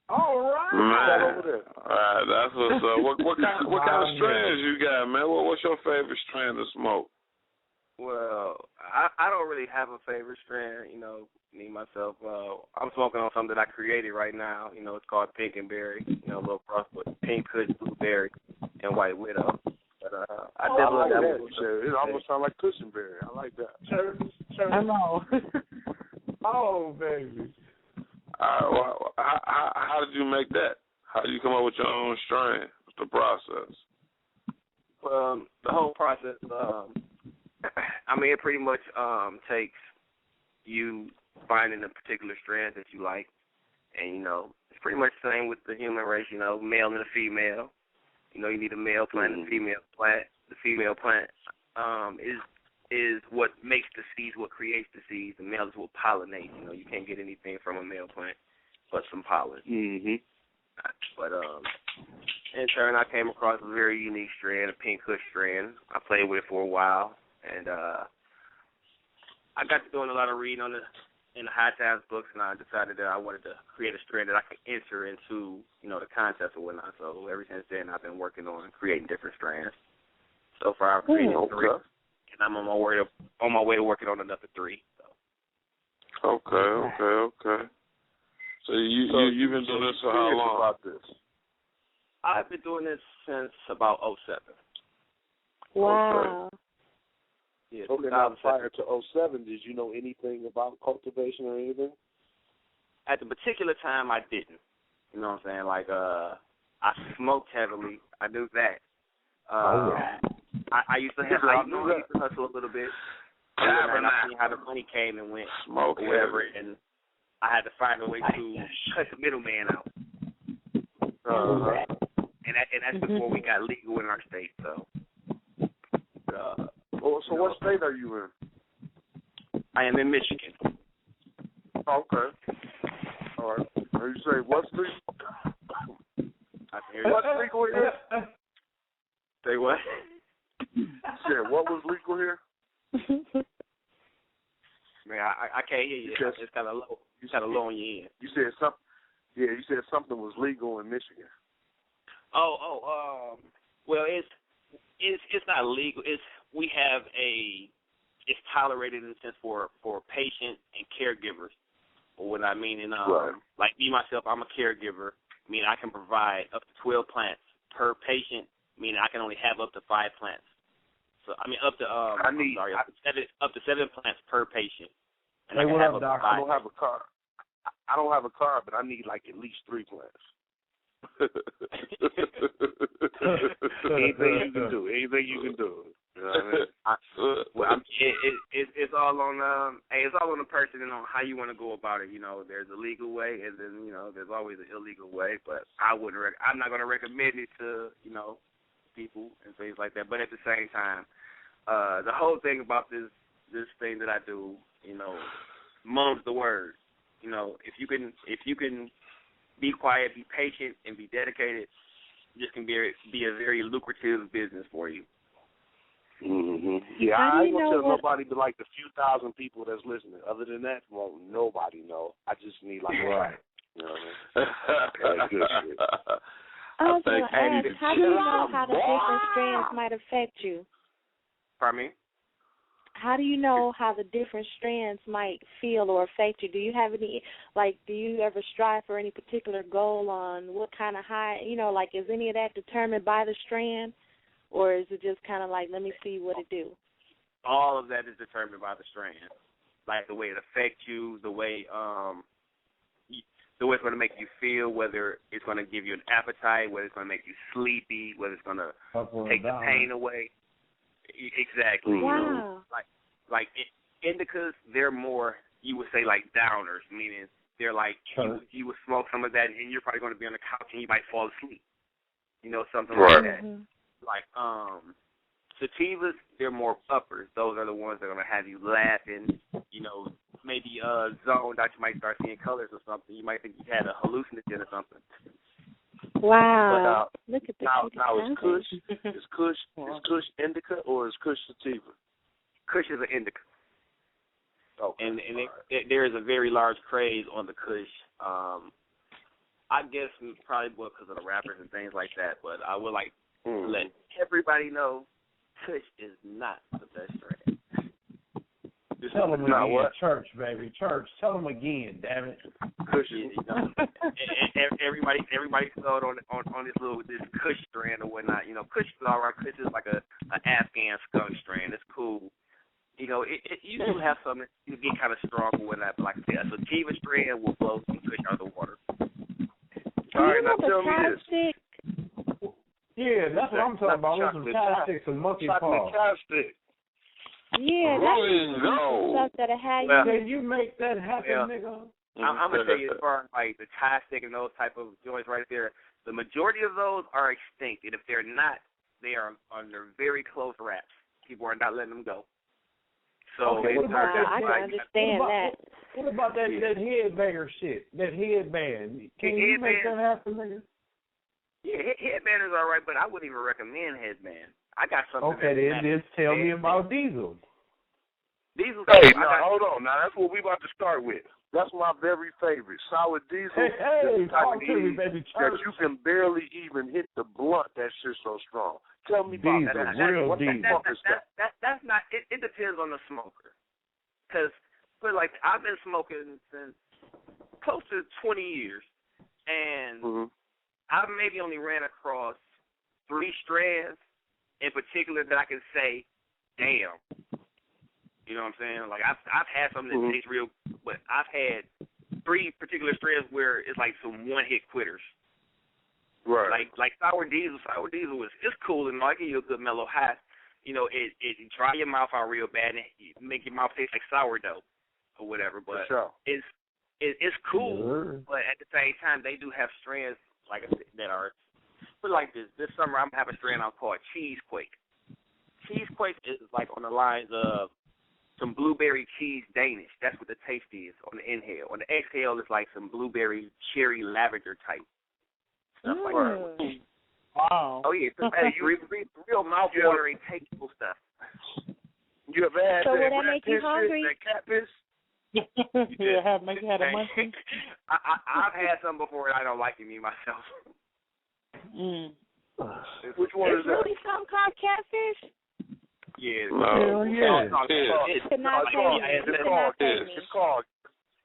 All right. Man. All right, that's what's up. What kind of strands you got, man? What's your favorite strand to smoke? Well, I don't really have a favorite strand, me, myself. I'm smoking on something that I created right now. It's called Pink and Berry, a little cross with Pink Kush, Blueberry, and White Widow. But I like that. It almost sounds like Cushionberry. I like that. I know. Oh, baby. How did you make that? How did you come up with your own strain? What's the process? The whole process, it pretty much takes you finding a particular strand that you like. And, it's pretty much the same with the human race, male and a female. You need a male plant and a female plant. The female plant is what makes the seeds, what creates the seeds. The male is what pollinates. You can't get anything from a male plant but some pollen. Mm-hmm. But in turn, I came across a very unique strand, a Pink Kush strand. I played with it for a while, and I got to doing a lot of reading in the HighTimes books, and I decided that I wanted to create a strand that I could enter into, the contest or whatnot. So ever since then, I've been working on creating different strands. So far, I've created 3, and I'm on my way to working on another 3. So. Okay. So you've been doing this for how long? About this? I've been doing this since about 07. Wow. Okay. Yeah, okay, now prior to 07, did you know anything about cultivation or anything? At the particular time, I didn't. You know what I'm saying? Like, I smoked heavily. I knew that. I used to hustle a little bit. And I seen how the money came and went, smoke or whatever, and I had to find a way to cut the middleman out. And that's before we got legal in our state. So. So what state are you in? I am in Michigan. Okay. All right. You say what's legal? What's legal here? Say what? You said what was legal here? Man, I can't hear you. It's kind of low. You kind of low on your end. You said something. Yeah, you said something was legal in Michigan. Well, it's not legal. It's tolerated in the sense for patients and caregivers. Or what I mean, like me myself, I'm a caregiver. Meaning I can provide up to 12 plants per patient. Meaning I can only have up to 5 plants. So up to up to 7 plants per patient. And hey, what up, Doc? I don't have a car. I don't have a car, but I need like at least 3 plants. Anything you can do. You know what I mean? It's all on it's all on the person and on how you want to go about it. There's a legal way, and then there's always an illegal way. But I'm not going to recommend it to people and things like that. But at the same time, the whole thing about this thing that I do, mum's the word. If you can be quiet, be patient, and be dedicated, this can be a very lucrative business for you. Mm-hmm. Yeah, I ain't gonna tell nobody but like the few thousand people that's listening. Other than that, won't nobody know. I just need like right. You know what I mean? Good shit. I was going to ask, how do you know how the different strands might affect you? Pardon me? How do you know how the different strands might feel or affect you? Do you have any, do you ever strive for any particular goal on what kind of high, is any of that determined by the strand? Or is it just kind of like, let me see what it do? All of that is determined by the strand. Like the way it affects you, the way it's going to make you feel, whether it's going to give you an appetite, whether it's going to make you sleepy, whether it's going to take the pain away. Exactly. Wow. Like indicas, they're more, you would say, like downers, meaning they're like, you would smoke some of that and you're probably going to be on the couch and you might fall asleep. Something like that. Mm-hmm. Like Sativas, they're more uppers. Those are the ones that are going to have you laughing, maybe zoned out. You might start seeing colors or something. You might think you had a hallucinogen or something. Wow. Look at the now is Kush indica or is Kush sativa? Kush is an indica. Okay. And there is a very large craze on the Kush. I guess probably because of the rappers and things like that, but I would like to let everybody know Kush is not the best strain. Tell them again, church, baby, church. Tell them again, damn it. Kush is, everybody sold on this Kush strand or whatnot. Kush is all right. Kush is like an Afghan skunk strand. It's cool. You do have something you get kind of strong or whatnot, but like I said, a sativa strand will blow some Kush out of the water. All right, now tell me this. Yeah, that's what I'm talking about. Some chopsticks and monkey paw. Chopstick. Yeah, that's stuff that'll have you. Can you make that happen, nigga? I'm gonna tell you, as far as like the tie stick and those type of joints right there, the majority of those are extinct, and if they're not, they are under very close wraps. People are not letting them go. So okay, I can understand that. What about that headbanger shit? That headband. Can you make that happen, nigga? Yeah, headband is all right, but I wouldn't even recommend headband. I got something. Okay, then just tell me about Diesel. Diesel. Hey, hold on. Now, that's what we about to start with. That's my very favorite. Sour Diesel. Hey, talk to me, baby. That you can barely even hit the blunt. That shit's so strong. Tell me Diesel, about that. Real Diesel. That's not. It depends on the smoker. Because, I've been smoking since close to 20 years, and I've maybe only ran across 3 strands in particular that I can say, damn. You know what I'm saying? Like I've had something that tastes real, but I've had 3 particular strands where it's like some one-hit quitters. Right. Like Sour Diesel. Sour Diesel is cool and like give you a good mellow high. It dry your mouth out real bad and it make your mouth taste like sourdough or whatever. But it's cool. But at the same time, they do have strands like I said, that are. Put it like this. This summer, I'm having a strand out called Cheesequake. Cheesequake is like on the lines of some blueberry cheese Danish. That's what the taste is on the inhale. On the exhale, it's like some blueberry cherry lavender type stuff like that. Wow. Oh, yeah. It's real mouth-watering, tasteful stuff. You ever had so that will that make you hungry? That cat piss? Make you had a munchie? I've had some before and I don't like it me myself. Which one is that? Really something called catfish? Yeah.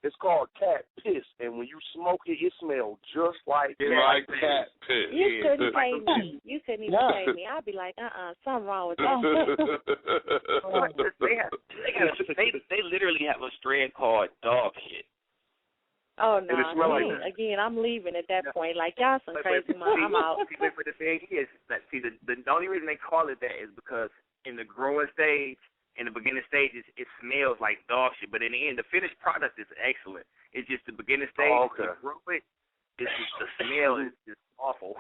It's called cat piss, and when you smoke it, it smells just like cat piss. You couldn't pay me. You couldn't even pay me. I'd be like, something wrong with that. They literally have a strand called dog shit. Oh no! Again, I'm leaving at that point. Like y'all some crazy mom. I'm out. But the thing is, the only reason they call it that is because in the growing stage, in the beginning stages, it smells like dog shit. But in the end, the finished product is excellent. It's just the beginning stage. To grow it, it's just the smell is just awful.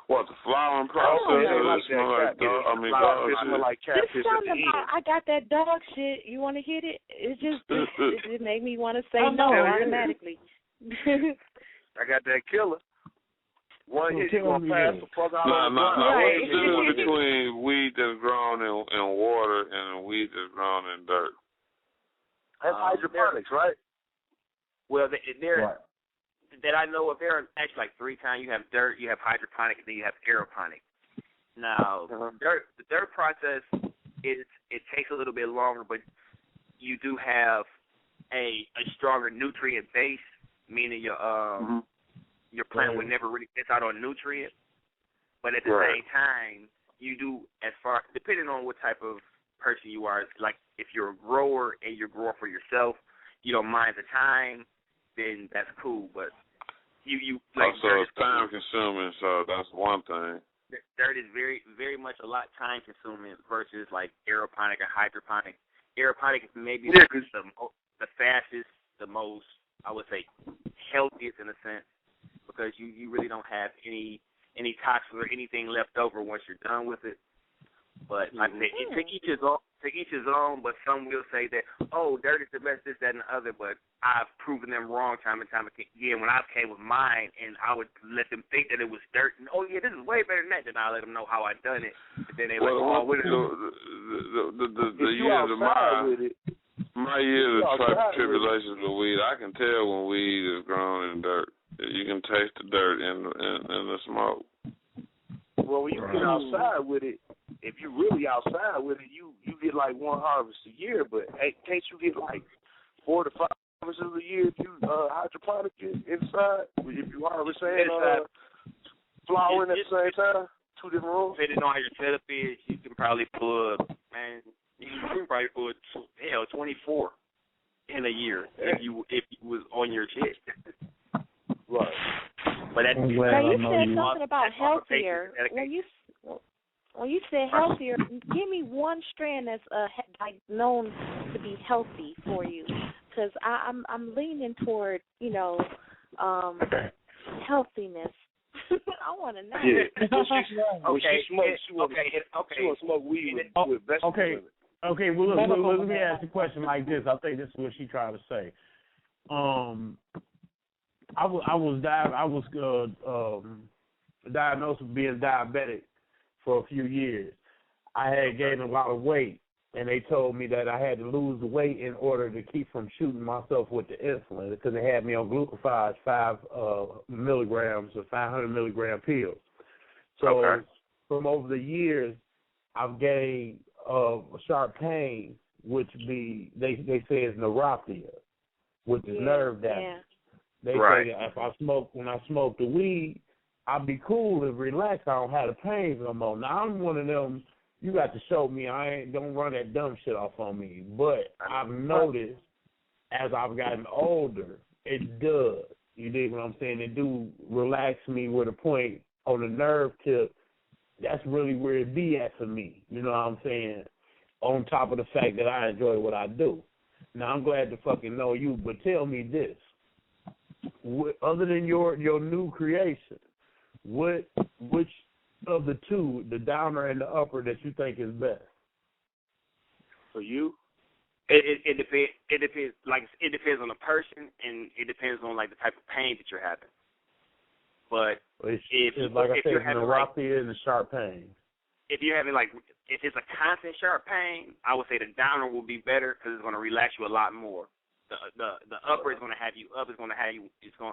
What, the flowering process? It smells like dog. I mean, dog shit. Like catfish at the end. I got that dog shit. You want to hit it? It just made me want to say no automatically. I got that killer. One hit, you gonna pass the fuck out on the ground. What's the difference Right. between weed that's grown in water and weed that's grown in dirt? That's hydroponics, right? Well, that I know of, there are actually like 3 kinds. You have dirt, you have hydroponic, and then you have aeroponic. Now, the dirt process it takes a little bit longer, but you do have a stronger nutrient base, meaning your plant would never really miss out on nutrients. But at the same time, you do, depending on what type of person you are, like if you're a grower and you're growing for yourself, you don't mind the time, then that's cool. But you like so it's time consuming, so that's one thing. Dirt is very, very much a lot time consuming versus like aeroponic or hydroponic. Aeroponic is maybe the fastest, the most, I would say, healthiest in a sense, because you really don't have any toxins or anything left over once you're done with it. But like I said, to each his own. But some will say that, oh, dirt is the best, this, that, and the other. But I've proven them wrong time and time again. When I came with mine, and I would let them think that it was dirt, and oh yeah, this is way better than that. Then I let them know how I done it. And then they like, oh, with it. The years of my years of tribulations with weed, I can tell when weed is grown in dirt. You can taste the dirt in the smoke. Well, when you get outside with it, if you really outside with it, you get like one harvest a year. But hey, can't you get like 4 to 5 harvests a year if you hydroponic it inside? If you harvest flowering at the same time, 2 different rooms. Depending on how your setup is, you can probably put 24 in a year if you was on your shit. Right. But that's now you said something about healthier. When you said healthier, give me one strand that's like known to be healthy for you, because I'm leaning toward healthiness. I want to know. Yeah. She want to smoke weed with vegetables. Okay. Well, look, let me ask the question like this. I think this is what she's trying to say. I was diagnosed with being diabetic for a few years. I had gained a lot of weight, and they told me that I had to lose the weight in order to keep from shooting myself with the insulin, because they had me on glucophage 5 milligrams or 500 milligram pills. So from over the years, I've gained sharp pain, which they say is neuropathy, which is nerve damage. Yeah. They say that when I smoke the weed, I'll be cool and relaxed. I don't have the pains no more. Now, I'm one of them, you got to show me. Don't run that dumb shit off on me. But I've noticed as I've gotten older, it does. You dig what I'm saying? It do relax me with a point on the nerve tip. That's really where it be at for me. You know what I'm saying? On top of the fact that I enjoy what I do. Now, I'm glad to fucking know you, but tell me this. Other than your new creation, which of the two, the downer and the upper, that you think is best for you? It depends. It depends on the person, and it depends on like the type of pain that you're having. But if you're having neuropathy and the sharp pain, if you're having if it's a constant sharp pain, I would say the downer will be better because it's going to relax you a lot more. The upper is going to have you up. It's going to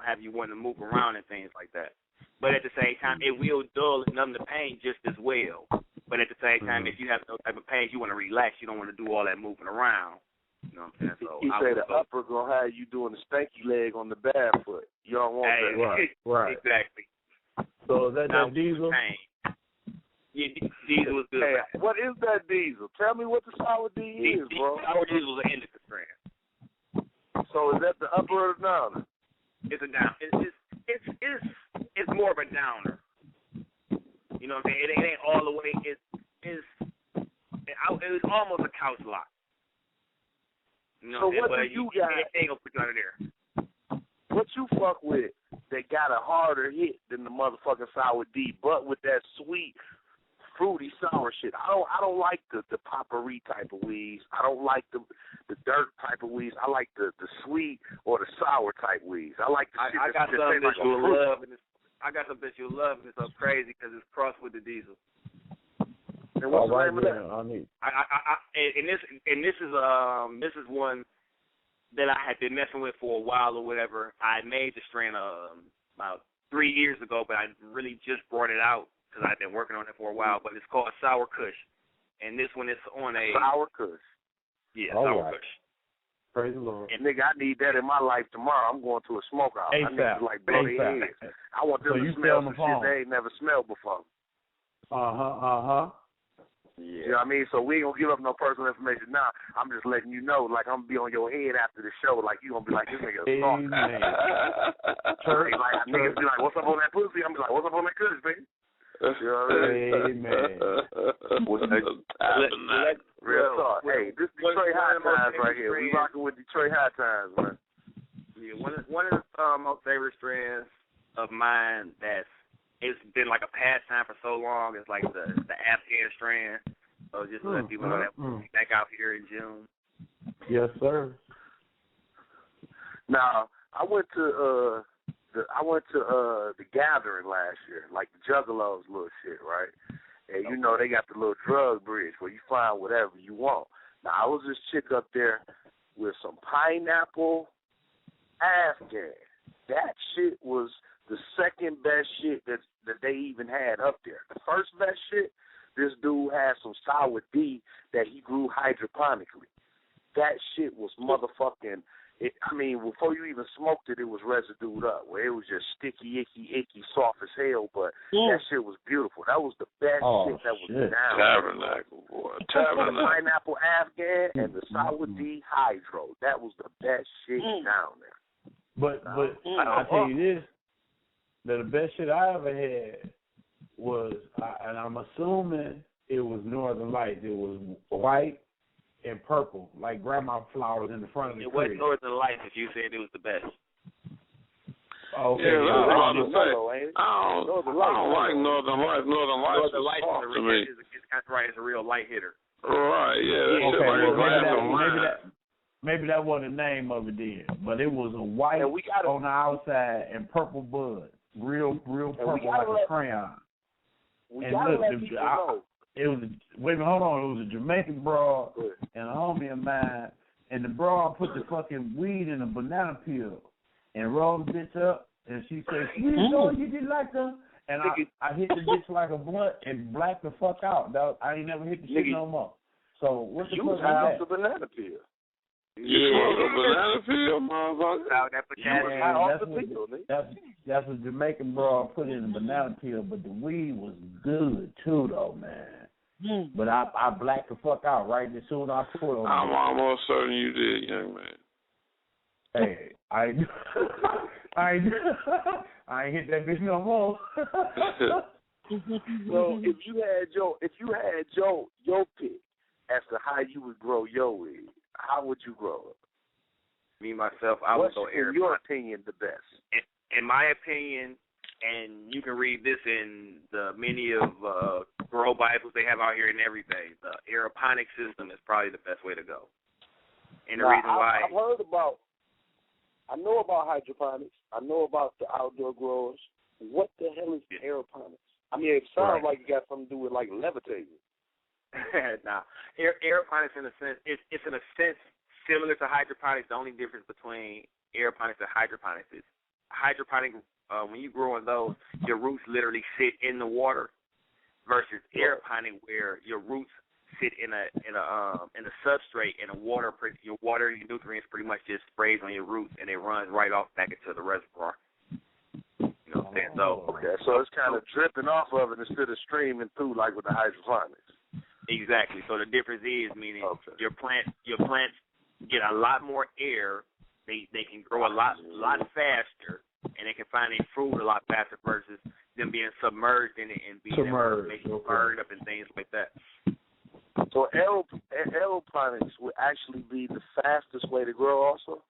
have you wanting to move around and things like that. But at the same time, it will dull and numb the pain just as well. But at the same time, if you have those type of pains, you want to relax. You don't want to do all that moving around. You know what I'm saying? So you say the upper going to have you doing the stanky leg on the barefoot. You don't want that. Right. Exactly. So is that diesel? Yeah, diesel is good. Hey, what is that diesel? Tell me what the sour D is, bro. Sour diesel is an indica strand. So is that the upper or the downer? It's a down. It's more of a downer. You know what I'm saying? It ain't all the way. It was almost a couch lock. You know so what do you got? It ain't gonna put you out of there. What you fuck with that got a harder hit than the motherfucking sour D, but with that sweet, fruity sour shit. I don't like the potpourri type of weeds. I don't like the dirt type of weeds. I like the sweet or the sour type weeds. I like the shit I got something that you'll love, and I got something that you'll love, and it's so crazy because it's crossed with the diesel. And what's the name of that? This is one that I had been messing with for a while or whatever. I made the strain about 3 years ago, but I really just brought it out because I've been working on it for a while. But it's called Sour Kush, and this one is on a Sour Kush. Yeah, Sour Kush. Praise the Lord. And nigga, I need that in my life tomorrow. I'm going to a smokehouse. I need to blow their heads. I want them to smell some shit they ain't never smelled before. Yeah. You know what I mean? So we ain't gonna give up no personal information now. I'm just letting you know, like I'm gonna be on your head after the show, like you gonna be like, this nigga a stalker. Like niggas be like, what's up on that pussy? I'm be like, what's up on that kush, baby? You know what I mean? Real talk. Hey, this Detroit HighTimes right here. We rocking with Detroit HighTimes, man. Yeah, one of the most favorite strands of mine it's been like a pastime for so long. It's like the Ep10 strand. So just to let people know that we'll be back out here in June. Yes, sir. Now, I went to the gathering last year, like the Juggalos little shit, right? And you know they got the little drug bridge where you find whatever you want. Now, I was this chick up there with some pineapple Afghan. That shit was the second best shit that they even had up there. The first best shit, this dude had some sour D that he grew hydroponically. That shit was motherfucking, before you even smoked it, it was residued up, where it was just sticky, icky, soft as hell, but that shit was beautiful. That was the best shit that was down. Tabernacle, boy. Tabernacle. The pineapple Afghan and the sour D hydro. That was the best shit down there. But I'll tell you this, that the best shit I ever had was, and I'm assuming it was Northern Lights. It was white and purple, like grandma flowers in the front of the crib. It was Northern Lights if you said it was the best. Okay. Yeah, I don't like Northern Lights. Northern Lights is soft to me. It's a real light hitter. Right, yeah. Maybe that wasn't the name of it then, but it was a white on the outside and purple bud, real purple like a crayon. And look, it was hold on. It was a Jamaican broad and a homie of mine, and the broad put the fucking weed in a banana peel and rolled the bitch up, and she said, "Sweet Lord, you did like that?" And I hit the bitch like a blunt and blacked the fuck out. I ain't never hit the shit no more. So what the fuck was that? The banana peel. You smoked a banana peel, motherfucker? That's what Jamaican broad put in the banana peel, but the weed was good too, though, man. But I blacked the fuck out right as soon as I put it on. I'm almost certain you did, young man. Hey, I ain't hit that bitch no more. So if you had your pick as to how you would grow your weed, how would you grow it? Me, myself, I would go air. In your opinion, the best? In my opinion, and you can read this in the many of grow Bibles they have out here and everything, the aeroponic system is probably the best way to go. And the reason why... I know about hydroponics. I know about the outdoor growers. What the hell is aeroponics? I mean, it sounds like it got something to do with, like, levitating. Nah. Aeroponics, in a sense, it's in a sense similar to hydroponics. The only difference between aeroponics and hydroponics is hydroponic, when you grow in those, your roots literally sit in the water versus aeroponic where your roots sit in a substrate and your nutrients pretty much just sprays on your roots and it runs right off back into the reservoir. You know what I'm saying? So it's kind of dripping off of it instead of streaming through like with the hydroponics. Exactly. So the difference is meaning your plants get a lot more air. They can grow a lot faster and they can find their fruit a lot faster versus them being submerged in it and being burned up and things like that. So aeroponics would actually be the fastest way to grow also?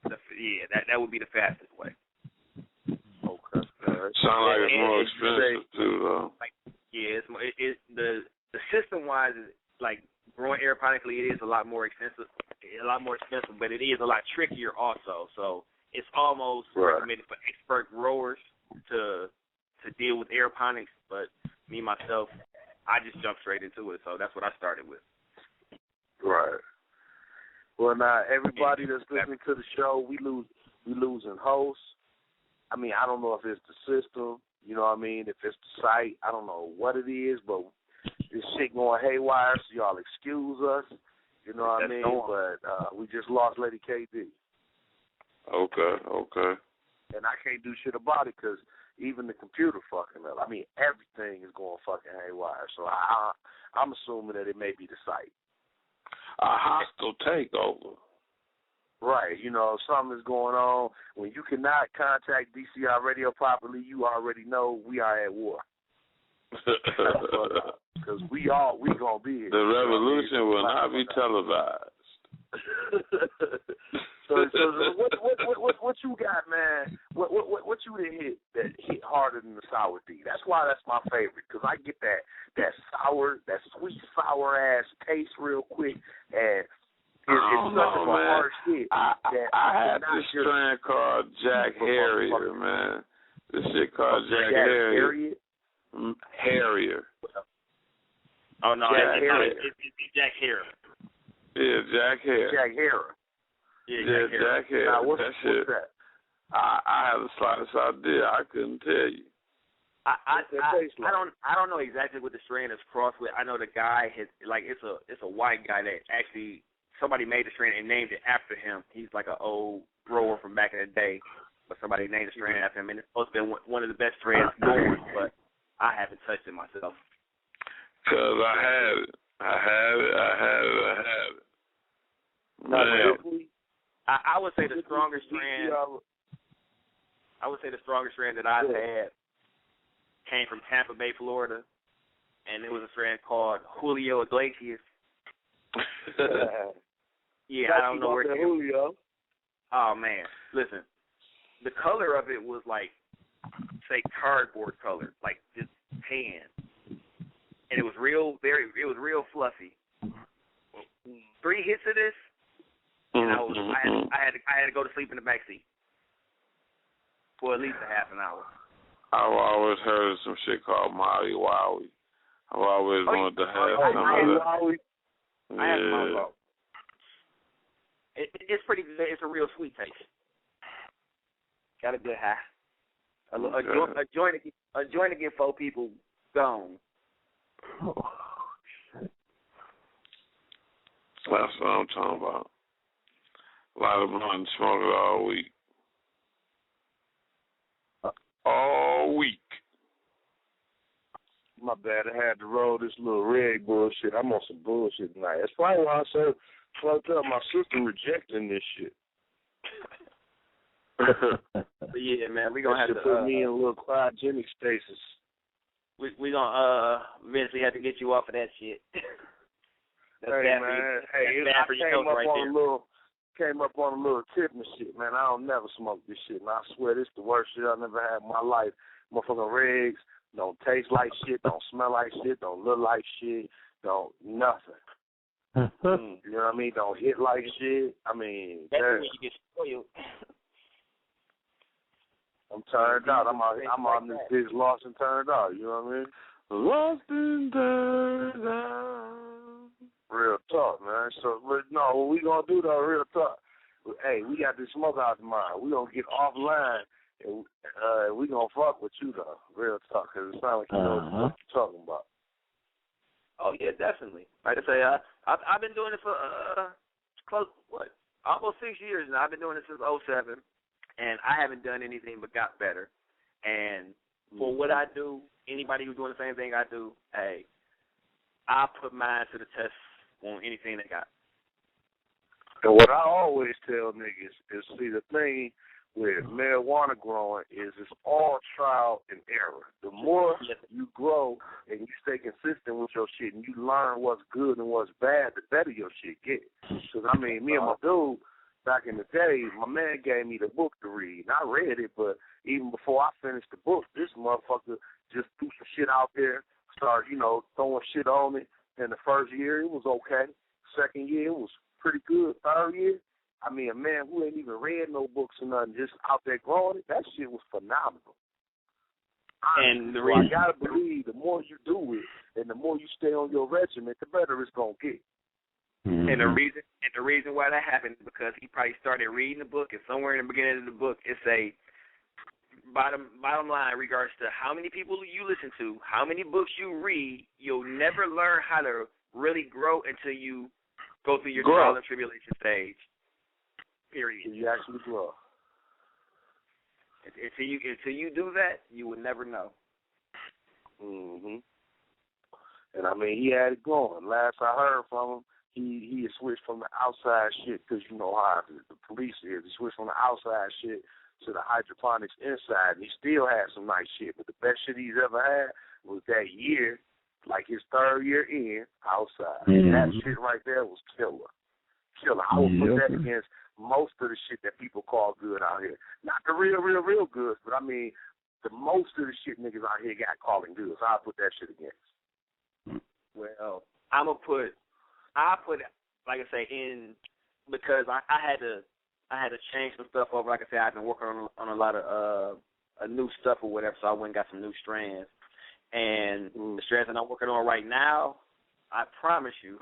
That would be the fastest way. Okay. Sound like it's more expensive too, though. The system-wise, like growing aeroponically, it is a lot more expensive, but it is a lot trickier also. So it's almost recommended for expert growers to deal with aeroponics, but me, myself, I just jumped straight into it, so that's what I started with. Right. Well, now, everybody that's listening to the show, we losing hosts. I mean, I don't know if it's the system, you know what I mean, if it's the site, I don't know what it is, but this shit going haywire, so y'all excuse us, you know what I mean, but we just lost Lady KD. Okay. And I can't do shit about it because even the computer fucking up. I mean, everything is going fucking haywire. So I'm assuming that it may be the site. A hostile takeover. Right. You know, something is going on. When you cannot contact DCR radio properly, you already know we are at war. Because we gonna be here. The revolution will not be televised. So what you got, man? What you done hit that hit harder than the sour D? That's why that's my favorite, because I get that sour, that sweet sour ass taste real quick, and it's such a harsh hit. I had this strand called Jack Harrier, man. This shit called Jack Harrier. Harrier. Oh no, it's Jack Harrier. Yeah, Jack Harrier. Jack Harrier. Yeah, Jack Harrier. Now, what's shit. that? I have the slightest idea. I couldn't tell you. I don't know exactly what the strain is crossed with. I know the guy has it's a white guy that actually somebody made the strain and named it after him. He's like an old grower from back in the day, but somebody named the strain after him, and it's supposed to be one of the best strains going, but I haven't touched it myself. Cause I had it. Man. I would say the strongest strand. I would say the strongest strand that I've had came from Tampa Bay, Florida, and it was a strand called Julio Iglesias. Yeah, I don't know where it came. Julio. Oh man, listen, the color of it was like, say, cardboard color, like just tan, and it was real fluffy. 3 hits of this, and I had to go to sleep in the back seat for at least a half an hour. I've always heard of some shit called Maui Wowie. I've always wanted to have some of that. I had some of it. It's pretty good. It's a real sweet taste. Got a good high. A joint to get 4 people gone. Oh, shit. That's what I'm talking about. A lot of blunt smoking all week. All week. My bad, I had to roll this little red bullshit. I'm on some bullshit tonight. That's probably why I so fucked up. My sister rejecting this shit. But yeah, man, we gonna have to put me in a little cryogenic stasis. We gonna eventually have to get you off of that shit. That's hey man, I came up on a little tip and shit, man. I don't never smoke this shit, and I swear this the worst shit I never had in my life. Motherfucking regs don't taste like shit, don't smell like shit, don't look like shit, don't nothing. You know what I mean? Don't hit like shit. I mean, that's when you get spoiled. I'm turned out. I'm on this bitch lost and turned out. You know what I mean? Lost and turned out. Real talk, man. So, no, what we gonna do though? Real talk. Hey, we got this smoke out tomorrow. We gonna get offline and we gonna fuck with you though. Real talk, because it sounds like you know what you're talking about. Oh yeah, definitely. Like I say, I've been doing it for almost 6 years now. I've been doing it since 2007, and I haven't done anything but got better. And for what I do, anybody who's doing the same thing I do, hey, I put mine to the test on anything they got. And what I always tell niggas is, see, the thing with marijuana growing is it's all trial and error. The more you grow and you stay consistent with your shit and you learn what's good and what's bad, the better your shit gets. Because, I mean, me and my dude, back in the day, my man gave me the book to read. And I read it, but even before I finished the book, this motherfucker just threw some shit out there, started, throwing shit on it. And the first year, it was okay. Second year, it was pretty good. Third year, I mean, a man who ain't even read no books or nothing, just out there growing it, that shit was phenomenal. And the reason, I gotta believe the more you do it and the more you stay on your regimen, the better it's gonna get. Mm-hmm. And the reason why that happened is because he probably started reading the book, and somewhere in the beginning of the book it say bottom line, regards to how many people you listen to, how many books you read, you'll never learn how to really grow until you go through your trial and tribulation stage. Period. You actually grow. Until you do that, you will never know. Mhm. And I mean, he had it going. Last I heard from him, he had switched from the outside shit, because you know how the police is. He switched from the outside shit to the hydroponics inside, and he still had some nice shit. But the best shit he's ever had was that year, like his third year in, outside. And that shit right there was killer. chilling. I would put that against most of the shit that people call good out here. Not the real goods, but I mean, the most of the shit niggas out here got calling good. So I'll put that shit against. Well, I'll put it, like I say, in, because I had to change some stuff over. Like I said, I've been working on a lot of new stuff or whatever, so I went and got some new strands. And the strands that I'm working on right now, I promise you,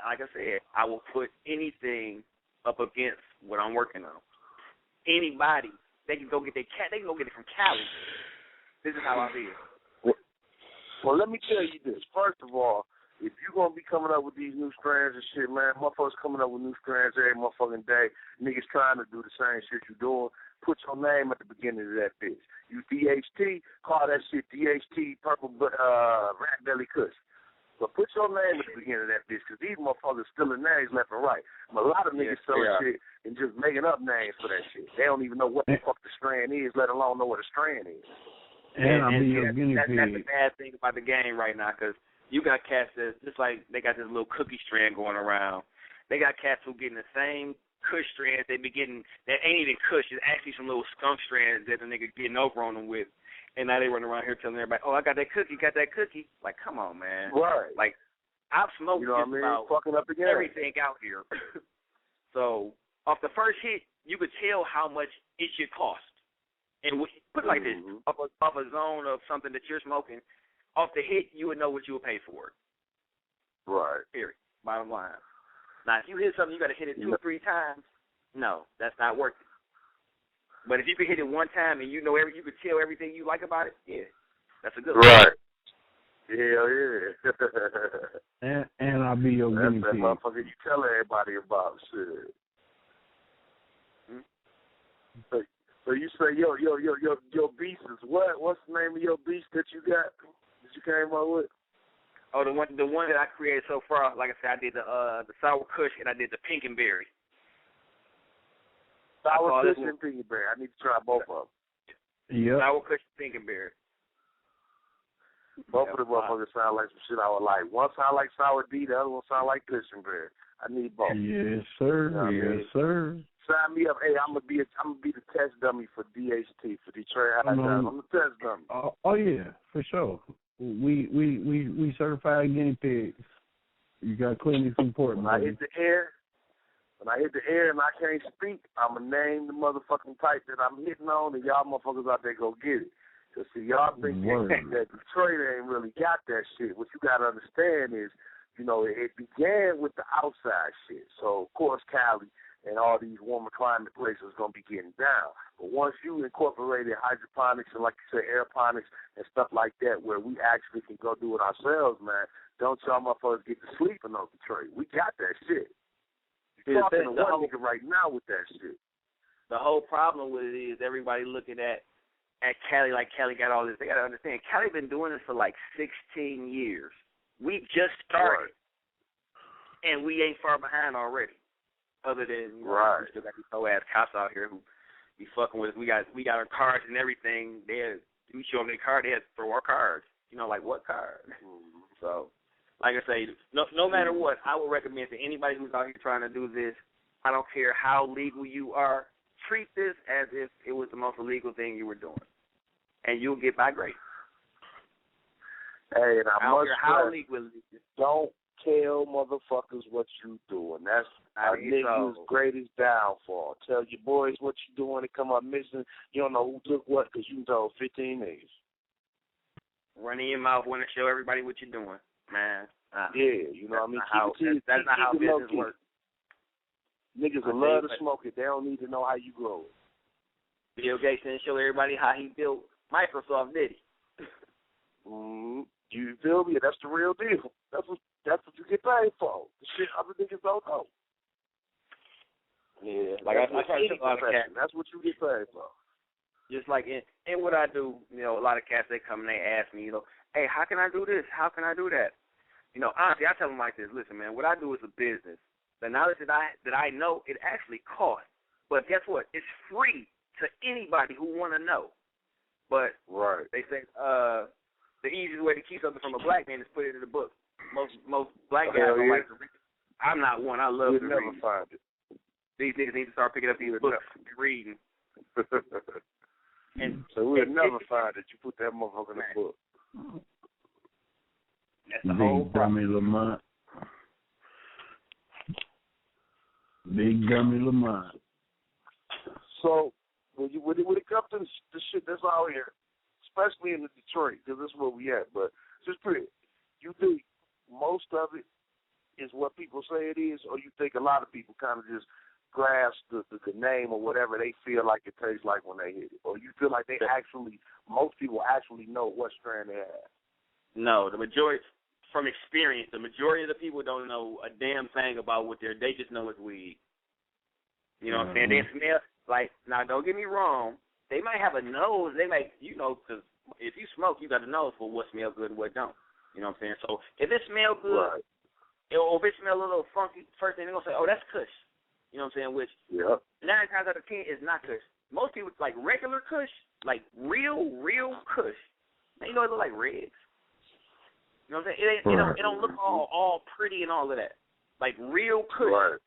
like I said, I will put anything up against what I'm working on. Anybody, they can go get they can go get it from Cali. This is how I feel. Well, let me tell you this. First of all, if you're going to be coming up with these new strands and shit, man, motherfuckers coming up with new strands every motherfucking day, niggas trying to do the same shit you're doing, put your name at the beginning of that bitch. You DHT, call that shit DHT, purple rat belly kush. But put your name at the beginning of that bitch, because these motherfuckers stealing names left and right. A lot of niggas selling shit and just making up names for that shit. They don't even know what the fuck the strand is, let alone know what a strand is. And that's the bad thing about the game right now, because you got cats that's just like they got this little cookie strand going around. They got cats who getting the same kush strands they be getting that ain't even kush. It's actually some little skunk strands that the nigga getting over on them with. And now they running around here telling everybody, oh, I got that cookie, Like, come on, man. Right. Like, I've smoked just about fucking up again. everything out here. So, off the first hit, you could tell how much it should cost. And put it like this, off a zone of something that you're smoking, off the hit, you would know what you would pay for it. Right. Period. Bottom line. Now, if you hit something, you got to hit it 2 or 3 times. No, that's not worth it. But if you could hit it one time and you could tell everything you like about it, yeah, that's a good one. Right. Hell yeah. and I'll be your guinea pig. That's that motherfucker you tell everybody about shit. So you say your beast is what? What's the name of your beast that you got? That you came up with? Oh, the one that I created so far. Like I said, I did the sour kush and I did the pink and berry. Sour kush and pink and berry. I need to try both of them. Yeah. Sour kush and pink and berry. Both of the motherfuckers sound like some shit I would like. One sound like sour D, the other one sound like kush and berry. I need both. Yes, sir. Yes, sir. Sign me up. Hey, I'm gonna be the test dummy for DHT for Detroit HighTimes. I'm the test dummy. Oh yeah, for sure. We certified guinea pigs. You got clean some port. When I hit the air and I can't speak, I'm going to name the motherfucking pipe that I'm hitting on, and y'all motherfuckers out there go get it. Because, see, y'all think that Detroit ain't really got that shit. What you got to understand is, it began with the outside shit. So, of course, Cali and all these warmer climate places are going to be getting down. But once you incorporated hydroponics and, like you said, aeroponics and stuff like that, where we actually can go do it ourselves, man, don't y'all motherfuckers get to sleep in no Detroit. We got that shit. You're talking to one nigga right now with that shit. The whole problem with it is everybody looking at Cali like Cali got all this. They got to understand, Cali been doing this for like 16 years. We just started, and we ain't far behind already. Other than we still got these whole ass cops out here who be fucking with us. We got our cards and everything. We show them their card, they have to throw our cards. Like what card? So. Like I say, no matter what, I would recommend to anybody who's out here trying to do this, I don't care how legal you are, treat this as if it was the most illegal thing you were doing. And you'll get by great. Hey, and I must how legal it is. Don't tell motherfuckers what you doing. That's our niggas' greatest downfall. Tell your boys what you doing and come up missing. You don't know who took what because you told 15 niggas. Running your mouth, want to show everybody what you're doing. Man, yeah, you know what I mean? That's not how business works. Niggas will love to smoke it. They don't need to know how you grow it. Bill Gates didn't show everybody how he built Microsoft, did he? You feel me? That's the real deal. That's what you get paid for. The shit other niggas don't know. Yeah, like I try to tell a lot of cats. That's what you get paid for. Just like in what I do, a lot of cats, they come and they ask me, hey, how can I do this? How can I do that? Honestly, I tell them like this. Listen, man, what I do is a business. The knowledge that I know, it actually costs. But guess what? It's free to anybody who want to know. But they say the easiest way to keep something from a black man is put it in the book. Most black guys don't like to read. I'm not one. I love We'll to never read. find it. These niggas need to start picking up these books and reading. And so we'll never find it. You put that motherfucker in the book. That's the whole Dummy Lamont. Big Dummy Lamont. So when it comes to the shit that's out here, especially in the Detroit, because this is where we at, but just pretty, you think most of it is what people say it is, or you think a lot of people kind of just grasp the name or whatever they feel like it tastes like when they hit it, or you feel like they actually, most people actually know what strand they have? No, the majority, from experience, the majority of the people don't know a damn thing about what they just know it's weed. You know what I'm saying? They smell, like, now don't get me wrong, they might have a nose, they might, you know, because if you smoke, you got a nose for what smells good and what don't. You know what I'm saying? So if it smells good, or if it smells a little funky, first thing they're going to say, oh, that's Kush. You know what I'm saying? Which 9 times out of 10 is not Kush. Most people, like regular Kush, like real Kush, man, you know, it look like reds. You know what I'm saying? It don't look all pretty and all of that. Like real Kush. Right.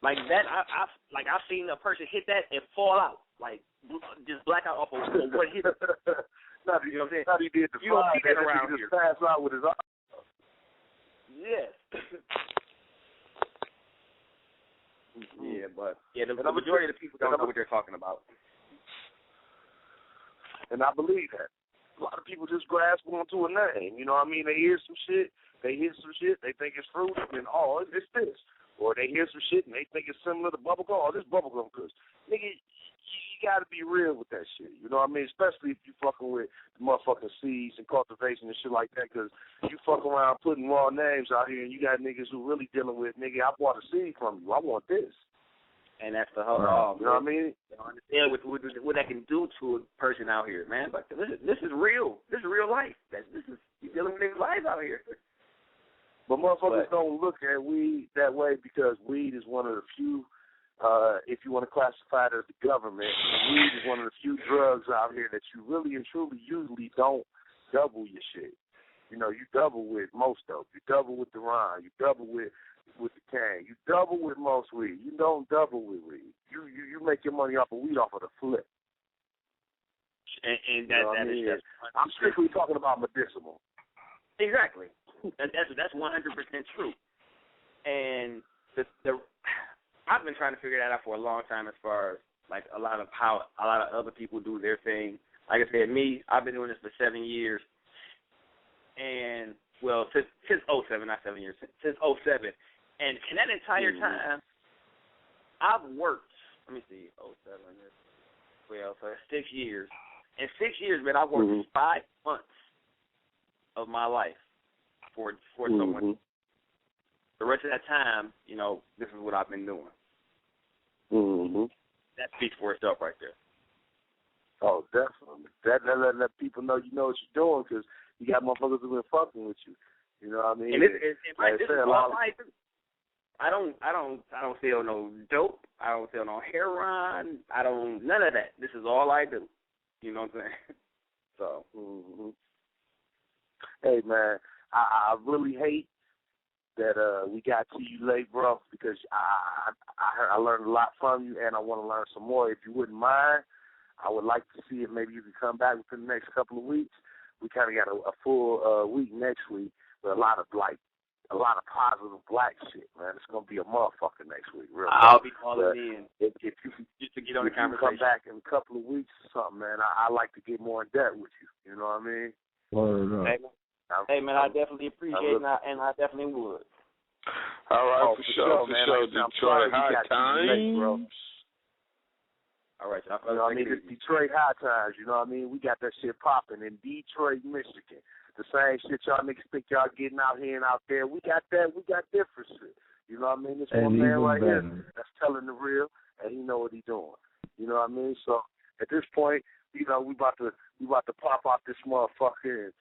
Like that, I've seen a person hit that and fall out, like just black out off of what hit. Not, you know what I'm saying? Not he did the you don't see that around here. here. Pass out with his eyes. Yes. Yeah, but the majority of the people don't know what they're talking about. And I believe that. A lot of people just grasp onto a name. You know what I mean? They hear some shit, they think it's fruit, and it's this. Or they hear some shit and they think it's similar to bubblegum. Oh, this bubblegum Kush. Nigga, you got to be real with that shit. You know what I mean? Especially if you fucking with the motherfucking seeds and cultivation and shit like that, because you fuck around putting raw names out here and you got niggas who really dealing with, nigga, I bought a seed from you. I want this. And that's the whole, you know what I mean? They don't understand what that can do to a person out here, man. But this is real. This is real life. You dealing with niggas' lives out here. But motherfuckers don't look at weed that way because weed is one of the few, if you want to classify it as the government, weed is one of the few drugs out here that you really and truly usually don't double your shit. You know, you double with most dope. You double with the rhyme. You double with the cane. You double with most weed. You don't double with weed. You make your money off of weed off of the flip. And that is I'm strictly talking about medicinal. Exactly. That's 100% true. And I've been trying to figure that out for a long time as far as like a lot of other people do their thing. Like I said, I've been doing this for 7 years. And well, since 07, not 7 years, since 07. And in that entire time, I've worked, let me see, 07, 12, so that's 6 years. In 6 years, man, I've worked 5 months of my life for someone. The rest of that time, you know, this is what I've been doing. That speaks for itself right there. Oh, definitely. That let people know you know what you're doing because you got motherfuckers who been fucking with you. You know what I mean? And this is all I do. I don't sell no dope. I don't sell no heroin. None of that. This is all I do. You know what I'm saying? So. Hey man, I really hate that we got to you late, bro, because I learned a lot from you, and I want to learn some more. If you wouldn't mind, I would like to see if maybe you can come back within the next couple of weeks. We kind of got a full week next week with a lot of positive black shit, man. It's gonna be a motherfucker next week, real. I'll be calling in if you just to get on the conversation. Come back in a couple of weeks or something, man. I like to get more in depth with you. You know what I mean? Hey man, I definitely appreciate it, and I definitely would. All right, for sure, man. Detroit HighTimes. All right, y'all. You know what I mean? It's Detroit HighTimes. You know what I mean? We got that shit popping in Detroit, Michigan. The same shit y'all niggas think y'all getting out here and out there. We got that. We got different shit. You know what I mean? This one man right here that's telling the real, and he know what he doing. You know what I mean? So at this point, you know, we about to pop out this motherfucker and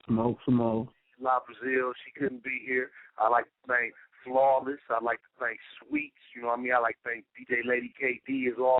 smoke some more. La Brazil, she couldn't be here. I like to thank Flawless. I like to thank Sweets. You know what I mean? I like to thank DJ Lady KD as all.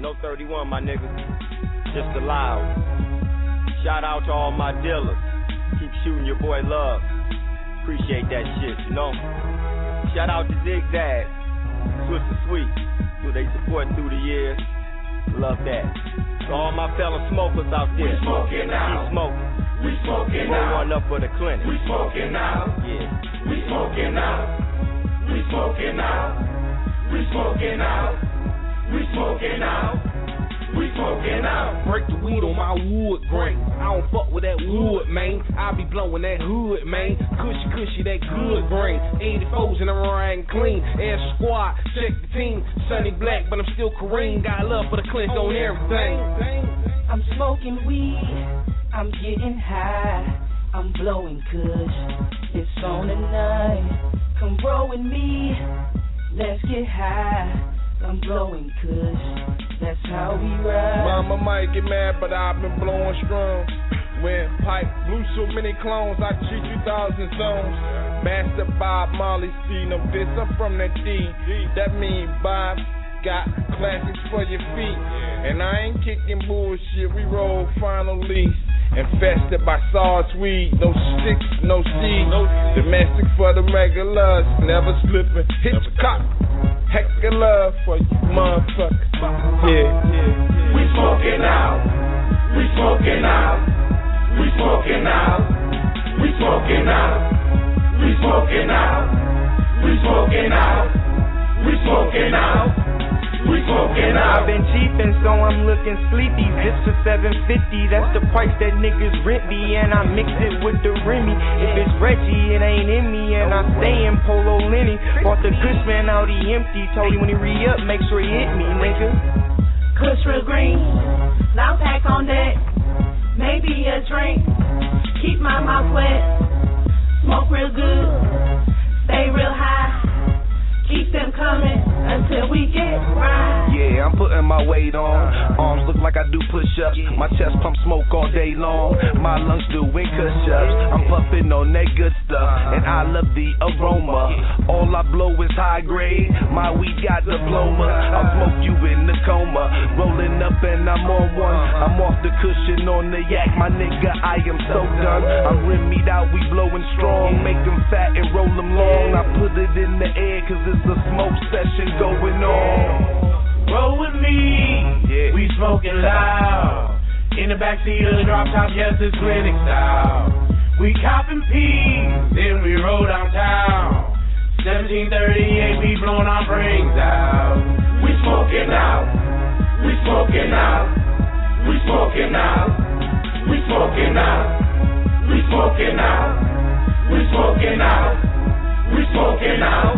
No 31, my nigga. Just allowed. Shout out to all my dealers. Keep shooting your boy love. Appreciate that shit, you know. Shout out to Zigzag, Swift and Sweet, who they support through the years. Love that. To all my fellow smokers out there. We smoking now. Keep smoking. We smoking Roll now. one up for the clinic. We smoking now. Yeah. We smoking now. We smoking now. We smoking now. We smoking now. We smoking now. Break the weed on my wood grain. I don't fuck with that wood, man. I be blowing that hood, man. Cushy, cushy, that good grain. 84s and I'm riding clean. Air squad, check the team. Sunny black, but I'm still Kareem. Got love for the clinch on everything. I'm smoking weed. I'm getting high. I'm blowing kush. It's on tonight. Come roll with me. Let's get high. I'm blowing kush. That's how we ride. Mama might get mad, but I've been blowing strong. When pipe blew so many clones, I treat 2,000 zones. Master Bob Marley C, no diss, I'm from that D. That mean Bob got classics for your feet. And I ain't kicking bullshit, we roll final lease. Infested by sauce weed, no sticks, no seeds. Domestic for the regulars, never slipping. Hitchcock, heck of love for you motherfuckers. Yeah. We smoking out. We smoking out. We smoking out. We smoking out. We smoking out. We smoking out. We smoking out. We smoking out. I've been cheapin', so I'm looking sleepy. This for $750, that's the price that niggas rent me. And I mix it with the Remy. If it's Reggie, it ain't in me. And I stay in Polo Lenny. Bought the Cushman out, he empty. Told him when he re-up, make sure he hit me, nigga. Kush real green. Loud pack on deck. Maybe a drink. Keep my mouth wet. Smoke real good. Stay real high. Keep them coming until we get right. Yeah, I'm putting my weight on. Arms look like I do push-ups. My chest pump smoke all day long. My lungs doing push-ups. I'm puffing on that good stuff, and I love the aroma. All I blow is high grade. My weed got diploma. I'll smoke you in the coma. Rolling up and I'm on one. I'm off the cushion on the yak. My nigga, I am so done. I'm rimmed out, we blowing strong. Make them fat and roll them long. I put it in the air cause it's a smoke session going on. Roll with me, yeah. We smoking loud. In the backseat of the drop top, yes, it's clinic style. We copping peas, then we roll downtown. 1738, we blowing our brains out. We smoking out. We smoking out. We smoking out. We smoking out. We smoking out. We smoking out. We smoking out.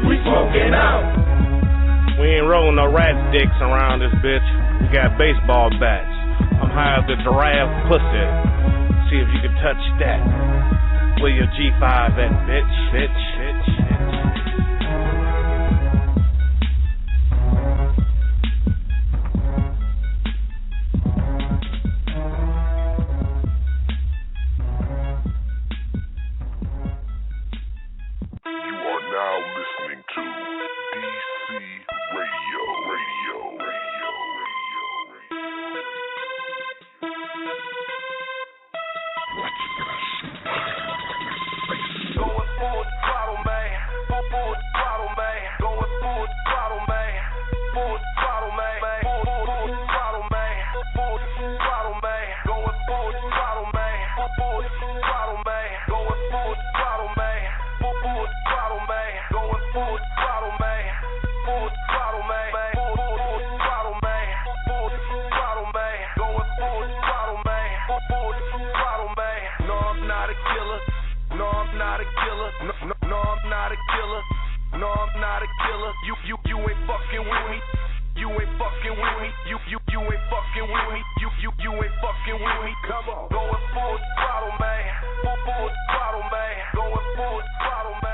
We smoking out. We ain't rolling no rat sticks around this bitch. We got baseball bats. I'm high as the giraffe pussy. See if you can touch that. Where your G5 at, bitch, bitch, bitch, bitch. Going full throttle, man. Full throttle, man. Going full throttle, man.